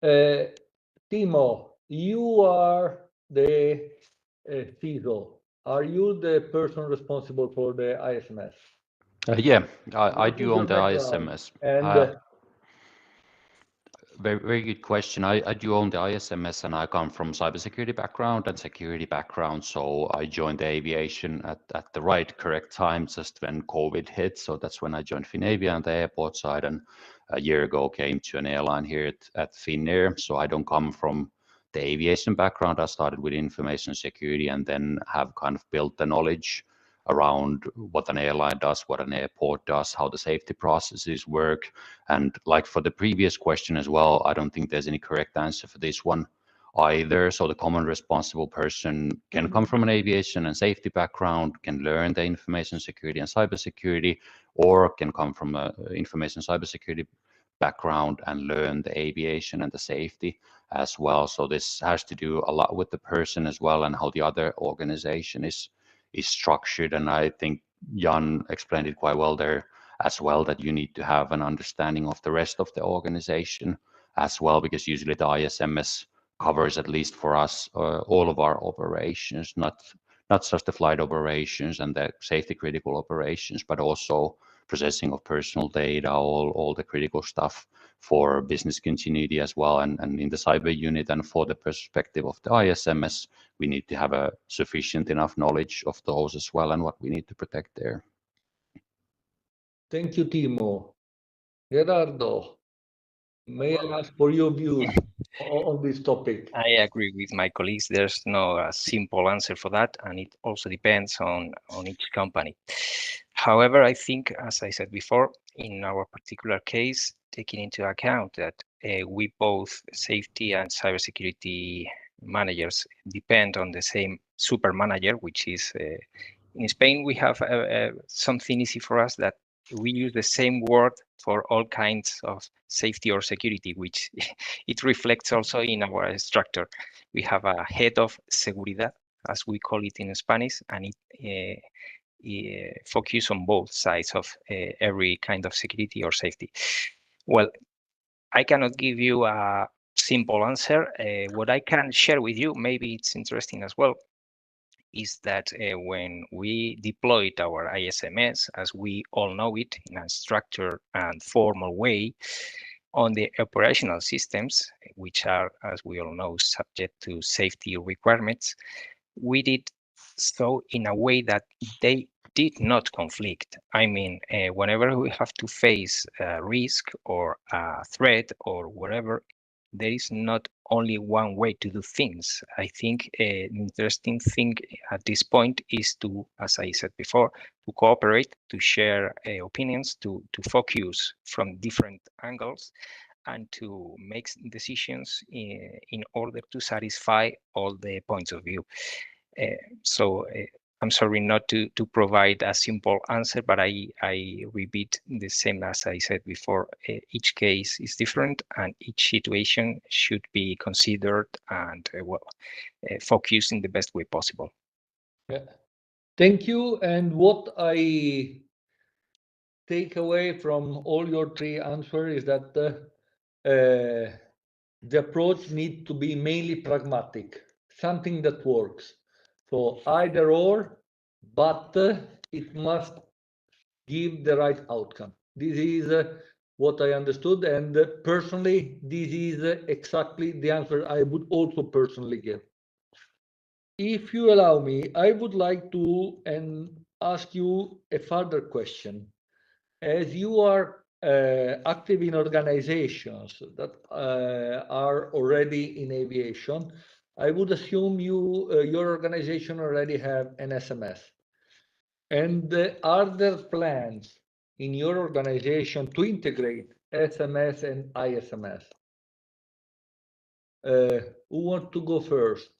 Timo, you are the CISO. Are you the person responsible for the ISMS? Yeah, I do own the ISMS. And very good question. I do own the ISMS, and I come from cybersecurity background and security background. So I joined the aviation at the correct time, just when COVID hit. So that's when I joined Finavia on the airport side, and a year ago came to an airline here at Finnair. So I don't come from the aviation background. I started with information security, and then have kind of built the knowledge around what an airline does, what an airport does, how the safety processes work. And like for the previous question as well, I don't think there's any correct answer for this one either. So the common responsible person can come from an aviation and safety background, can learn the information security and cybersecurity, or can come from an information cybersecurity background and learn the aviation and the safety as well. So this has to do a lot with the person as well, and how the other organization is structured. And I think Jan explained it quite well there as well, that you need to have an understanding of the rest of the organization as well, because usually the ISMS covers, at least for us, all of our operations, not just the flight operations and the safety critical operations, but also processing of personal data, all the critical stuff for business continuity as well. And in the cyber unit, and for the perspective of the ISMS, we need to have a sufficient enough knowledge of those as well, and what we need to protect there. thank you, Timo. Gerardo, may I ask for your views on this topic? I agree with my colleagues. There's no simple answer for that, and it also depends on each company. However, I think, as I said before, in our particular case, taking into account that we both safety and cybersecurity managers depend on the same super manager, which is in Spain, we have something easy for us that we use the same word for all kinds of safety or security, which it reflects also in our structure. We have a head of seguridad, as we call it in Spanish, and it focuses on both sides of every kind of security or safety. Well, I cannot give you a simple answer. What I can share with you, maybe it's interesting as well, is that when we deployed our ISMS, as we all know it, in a structured and formal way, on the operational systems, which are, as we all know, subject to safety requirements, we did so in a way that they did not conflict. I mean, whenever we have to face a risk or a threat or whatever, there is not only one way to do things. I think an interesting thing at this point is to, as I said before, to cooperate, to share opinions, to focus from different angles, and to make decisions in order to satisfy all the points of view. So I'm sorry not to provide a simple answer, but I repeat the same as I said before. Each case is different, and each situation should be considered and focused in the best way possible. Yeah. Thank you. And what I take away from all your three answers is that the approach needs to be mainly pragmatic, something that works. So either or, but it must give the right outcome. This is what I understood, and personally, this is exactly the answer I would also personally give. If you allow me, I would like to ask you a further question. As you are active in organizations that are already in aviation, I would assume your organization already have an SMS. And are there plans in your organization to integrate SMS and ISMS? Who wants to go first?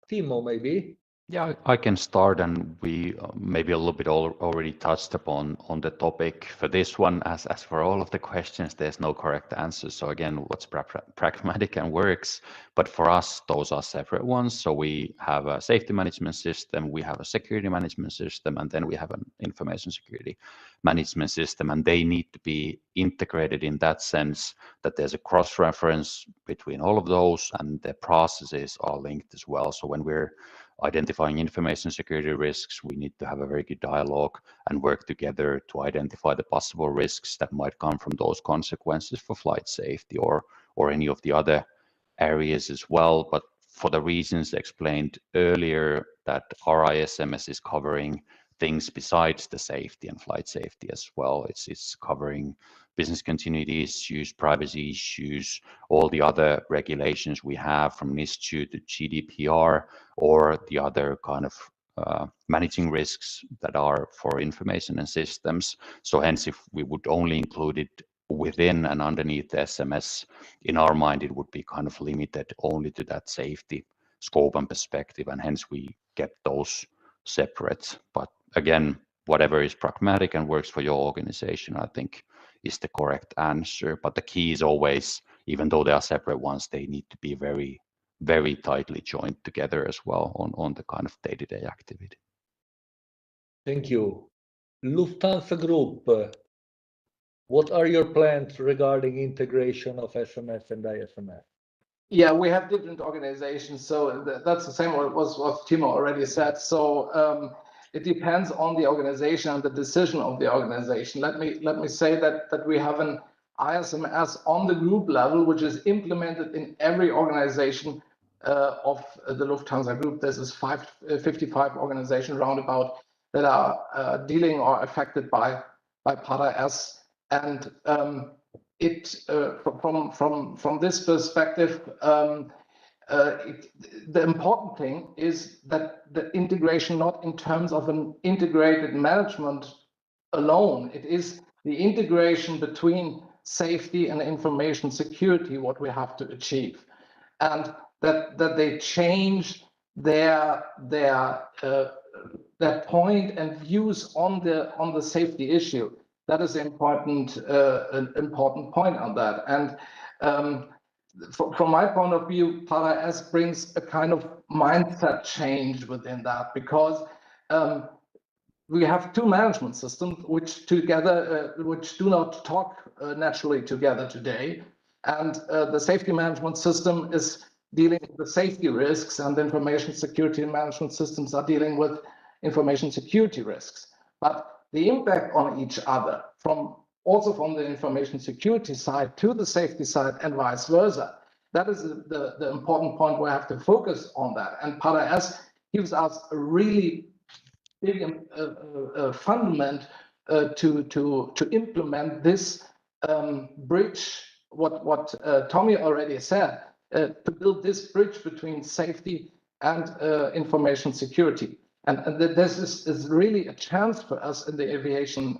Timo, maybe? Yeah, I can start, and we maybe a little bit already touched upon on the topic for this one. As for all of the questions, there's no correct answer. So again, what's pragmatic and works, but for us, those are separate ones. So we have a safety management system, we have a security management system, and then we have an information security management system, and they need to be integrated in that sense that there's a cross-reference between all of those, and the processes are linked as well. So when we're identifying information security risks, we need to have a very good dialogue and work together to identify the possible risks that might come from those consequences for flight safety or any of the other areas as well. But for the reasons explained earlier, that our ISMS is covering things besides the safety and flight safety as well. It's covering business continuity issues, privacy issues, all the other regulations we have from NIS2 to GDPR, or the other kind of managing risks that are for information and systems. So hence, if we would only include it within and underneath the SMS, in our mind, it would be kind of limited only to that safety scope and perspective, and hence we kept those separate. But again, whatever is pragmatic and works for your organization, I think is the correct answer. But the key is always, even though they are separate ones, they need to be very, very tightly joined together as well on the kind of day-to-day activity. Thank you. Lufthansa Group, what are your plans regarding integration of SMS and ISMS? Yeah, we have different organizations, so that's the same what Timo already said. So it depends on the organization and the decision of the organization. Let me say that we have an ISMS on the group level, which is implemented in every organization of the Lufthansa Group. This is 55 organizations roundabout that are dealing or affected by PADA-S. And from this perspective, the important thing is that the integration, not in terms of an integrated management alone, it is the integration between safety and information security what we have to achieve, and that they change their point and views on the safety issue. That is an important point on that. And from my point of view, Para-S brings a kind of mindset change within that, because we have two management systems which together, which do not talk naturally together today. And the safety management system is dealing with the safety risks, and information security management systems are dealing with information security risks. But the impact on each other, also from the information security side to the safety side and vice versa, that is the important point we have to focus on that. And Para-S gives us a really big fundament to implement this bridge, what Tommy already said, to build this bridge between safety and information security. And this is really a chance for us in the aviation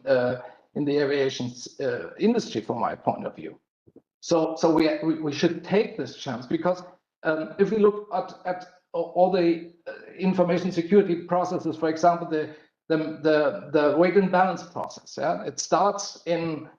industry, from my point of view. So we should take this chance, because if we look at all the information security processes, for example, the weight and balance process, yeah, it starts in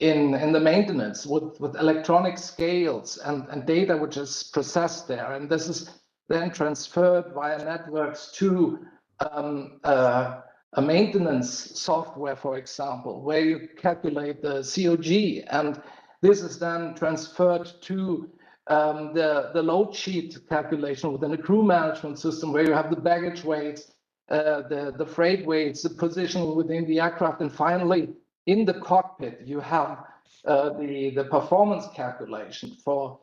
the maintenance with electronic scales and data which is processed there, and this is then transferred via networks to a maintenance software, for example, where you calculate the COG, and this is then transferred to the load sheet calculation within a crew management system, where you have the baggage weights, the freight weights, the position within the aircraft, and finally in the cockpit you have the performance calculation for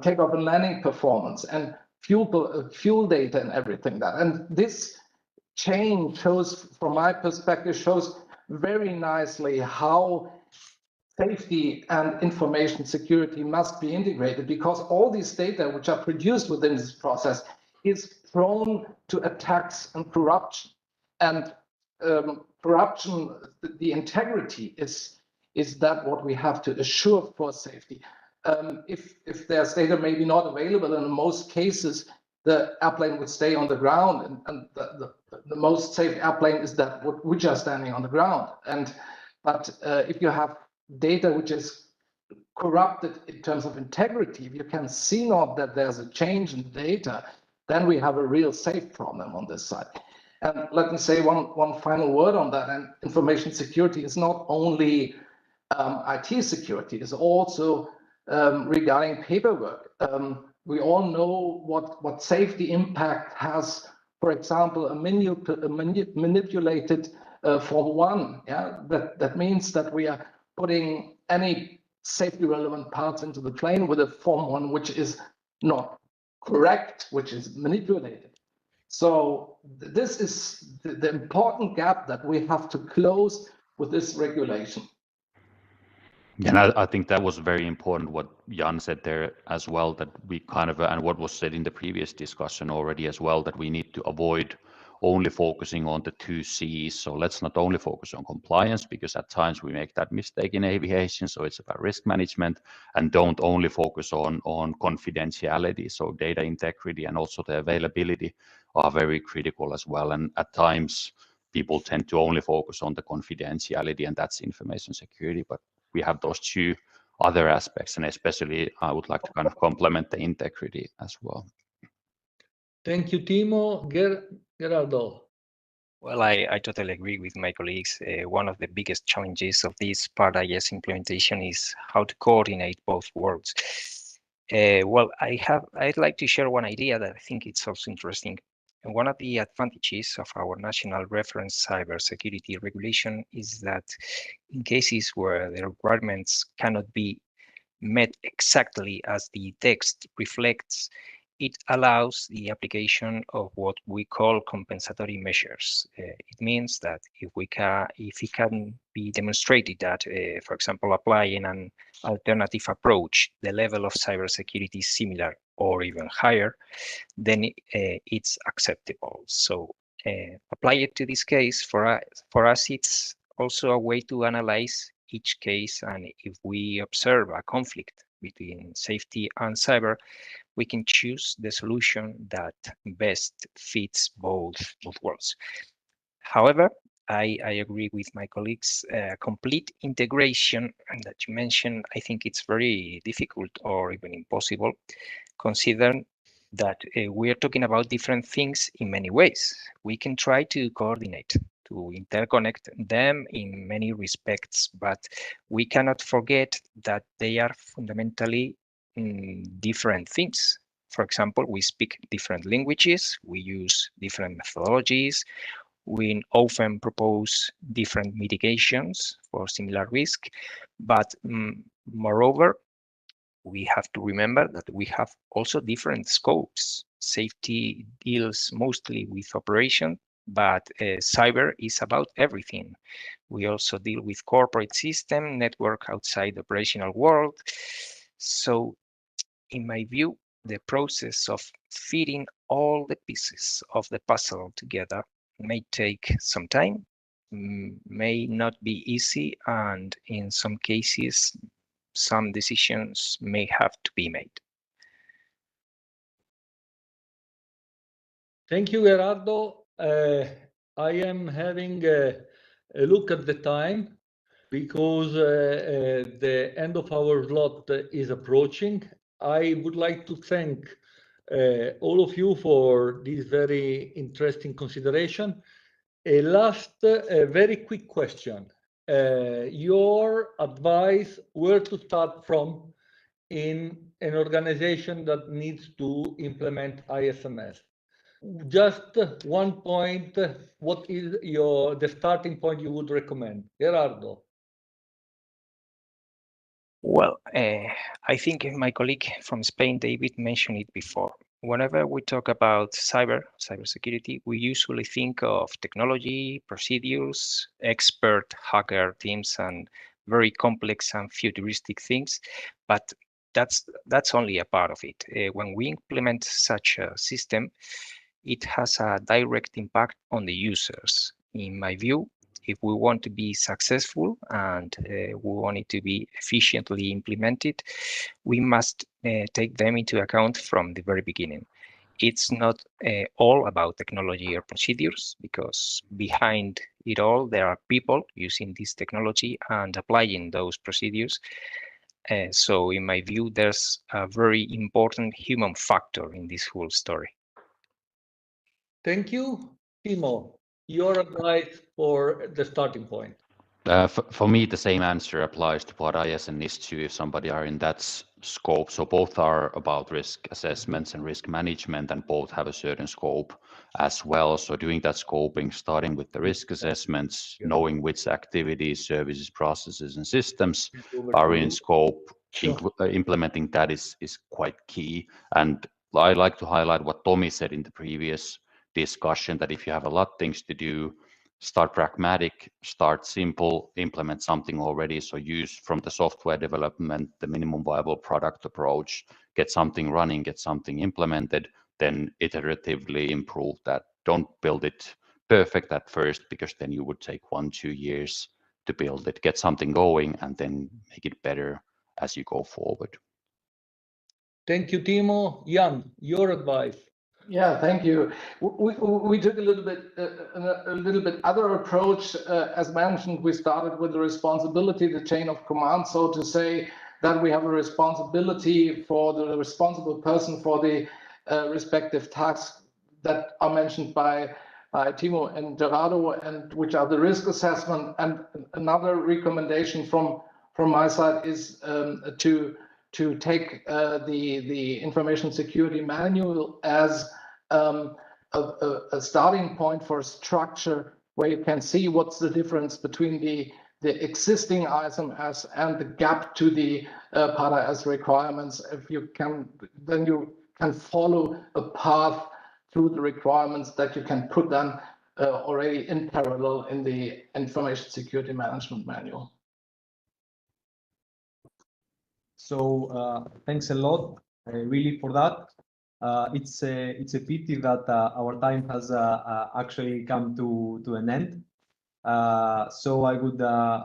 takeoff and landing performance and fuel data and everything that. And this chain shows, from my perspective, shows very nicely how safety and information security must be integrated, because all these data which are produced within this process is prone to attacks and corruption. And corruption, the integrity is that what we have to assure for safety. If there's data maybe not available, and in most cases the airplane would stay on the ground, and the most safe airplane is that which are standing on the ground. But if you have data which is corrupted in terms of integrity, if you can see not that there's a change in data, then we have a real safe problem on this side. And let me say one final word on that. And information security is not only IT security, it's also regarding paperwork. We all know what safety impact has, for example, a manipulated Form 1. Yeah, that means that we are putting any safety relevant parts into the plane with a Form 1 which is not correct, which is manipulated. So this is the important gap that we have to close with this regulation. And I think that was very important what Jan said there as well, that we kind of, and what was said in the previous discussion already as well, that we need to avoid only focusing on the 2 C's. So let's not only focus on compliance, because at times we make that mistake in aviation. So it's about risk management, and don't only focus on confidentiality. So data integrity and also the availability are very critical as well. And at times people tend to only focus on the confidentiality, and that's information security. But we have those 2 other aspects, and especially I would like to kind of complement the integrity as well. Thank you, Timo. Gerardo. Well, I totally agree with my colleagues. One of the biggest challenges of this Para-S implementation is how to coordinate both worlds. Well, I'd like to share one idea that I think it's also interesting. And one of the advantages of our national reference cybersecurity regulation is that in cases where the requirements cannot be met exactly as the text reflects, it allows the application of what we call compensatory measures. It means that if it can be demonstrated that, for example, applying an alternative approach, the level of cybersecurity is similar or even higher, then it's acceptable. So apply it to this case. For us, it's also a way to analyze each case, and if we observe a conflict between safety and cyber, we can choose the solution that best fits both worlds. However, I agree with my colleagues. Complete integration that you mentioned, I think it's very difficult or even impossible, considering that we are talking about different things in many ways. We can try to coordinate, to interconnect them in many respects, but we cannot forget that they are fundamentally different things. For example, we speak different languages, we use different methodologies, we often propose different mitigations for similar risk, but moreover, we have to remember that we have also different scopes. Safety deals mostly with operation, but cyber is about everything. We also deal with corporate system, network outside the operational world. So in my view, the process of fitting all the pieces of the puzzle together may take some time, may not be easy, and in some cases, some decisions may have to be made. Thank you, Gerardo. I am having a look at the time because the end of our slot is approaching. I would like to thank all of you for this very interesting consideration. A last, very quick question. Your advice where to start from in an organization that needs to implement ISMS? Just one point, what is the starting point you would recommend? Gerardo. Well, I think my colleague from Spain, David, mentioned it before. Whenever we talk about cybersecurity, we usually think of technology, procedures, expert hacker teams, and very complex and futuristic things. But that's only a part of it. When we implement such a system, it has a direct impact on the users. In my view, if we want to be successful and we want it to be efficiently implemented, we must take them into account from the very beginning. It's not all about technology or procedures, because behind it all, there are people using this technology and applying those procedures. So in my view, there's a very important human factor in this whole story. Thank you. Timo, your advice for the starting point. For me, the same answer applies to what ISN is to if somebody are in that scope. So both are about risk assessments and risk management, and both have a certain scope as well. So doing that scoping, starting with the risk assessments, knowing which activities, services, processes, and systems are in scope, implementing that is quite key. And I like to highlight what Tommy said in the previous discussion, that if you have a lot of things to do, start pragmatic, start simple, implement something already. So use from the software development, the minimum viable product approach, get something running, get something implemented, then iteratively improve that. Don't build it perfect at first, because then you would take 1-2 years to build it. Get something going and then make it better as you go forward. Thank you, Timo. Jan, your advice. Yeah, thank you. We took a little bit other approach. As mentioned, we started with the responsibility, the chain of command, so to say, that we have a responsibility for the responsible person for the respective tasks that are mentioned by Timo and Gerardo, and which are the risk assessment. And another recommendation from my side is to take the information security manual as a starting point for a structure where you can see what's the difference between the existing ISMS and the gap to the PADA-S requirements. If you can, then you can follow a path through the requirements that you can put them already in parallel in the Information Security Management Manual. So thanks a lot, really, for that. It's a pity that our time has actually come to an end. So I would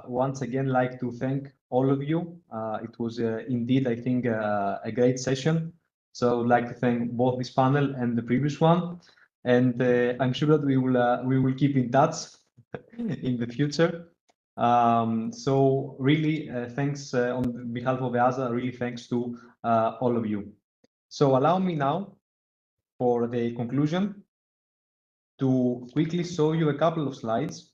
once again like to thank all of you. It was indeed, I think, a great session. So I would like to thank both this panel and the previous one. And I'm sure that we will keep in touch in the future. So really, thanks on behalf of EASA, really thanks to all of you. So allow me now, for the conclusion, to quickly show you a couple of slides.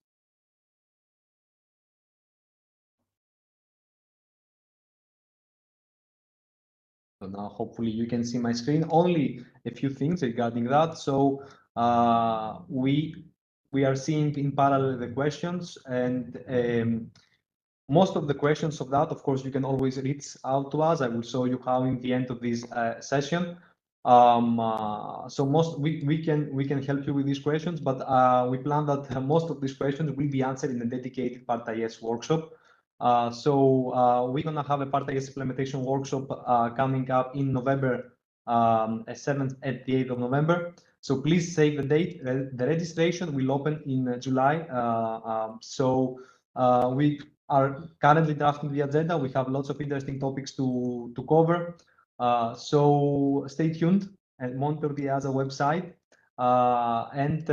So now hopefully you can see my screen. Only a few things regarding that. So we are seeing in parallel the questions, and most of the questions of that, of course, you can always reach out to us. I will show you how in the end of this session. So we can help you with these questions, but we plan that most of these questions will be answered in a dedicated Part IS workshop. So we're gonna have a Part IS implementation workshop coming up in November, 7th and the 8th of November. So please save the date. The registration will open in July. We are currently drafting the agenda. We have lots of interesting topics to cover. So stay tuned and monitor the EASA website. And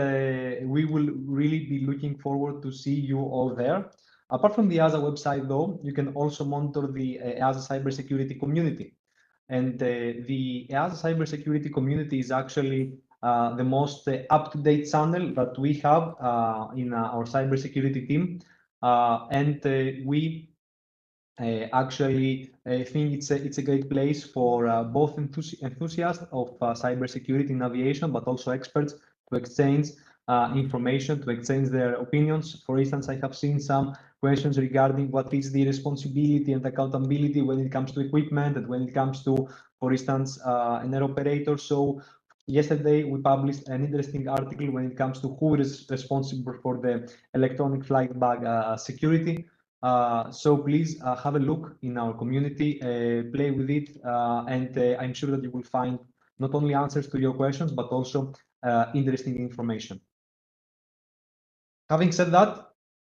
we will really be looking forward to see you all there. Apart from the EASA website, though, you can also monitor the EASA cybersecurity community. And the EASA cybersecurity community is actually the most up-to-date channel that we have in our cybersecurity team. We actually think it's a great place for both enthusiasts of cybersecurity in aviation, but also experts to exchange information, to exchange their opinions. For instance, I have seen some questions regarding what is the responsibility and accountability when it comes to equipment and when it comes to, for instance, an air operator. So yesterday we published an interesting article when it comes to who is responsible for the electronic flight bag security. So please have a look in our community, play with it, and I'm sure that you will find not only answers to your questions, but also interesting information. Having said that,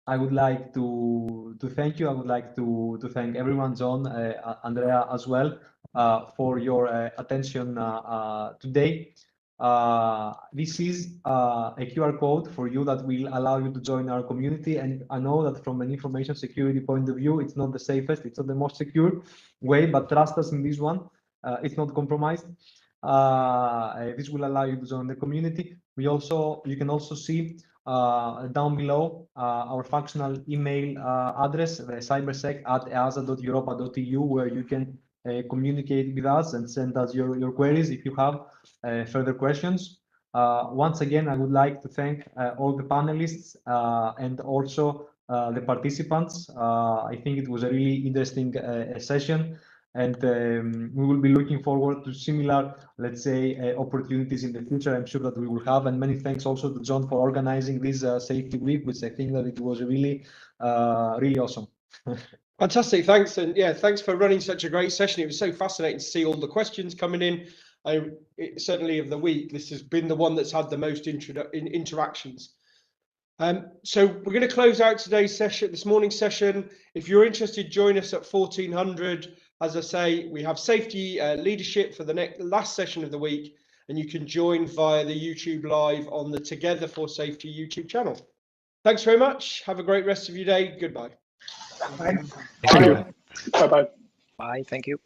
I would like to thank you. I would like to thank everyone, John, Andrea as well, for your attention today. This is a QR code for you that will allow you to join our community. And I know that from an information security point of view, it's not the safest, it's not the most secure way, but trust us in this one. It's not compromised. This will allow you to join the community. You can also see down below our functional email address, cybersec@easa.europa.eu, where you can communicate with us and send us your queries if you have further questions. Once again, I would like to thank all the panelists and also the participants. I think it was a really interesting session, and we will be looking forward to similar, let's say, opportunities in the future. I'm sure that we will have, and many thanks also to John for organizing this safety week, which I think that it was really, really awesome. Fantastic, thanks, and yeah, thanks for running such a great session. It was so fascinating to see all the questions coming in. Certainly of the week, this has been the one that's had the most interactions. So we're going to close out today's session, this morning's session. If you're interested, join us at 1400. As I say, we have safety leadership for the last session of the week, and you can join via the YouTube live on the Together for Safety YouTube channel. Thanks very much. Have a great rest of your day. Goodbye. Thank you. Bye-bye. Bye. Thank you.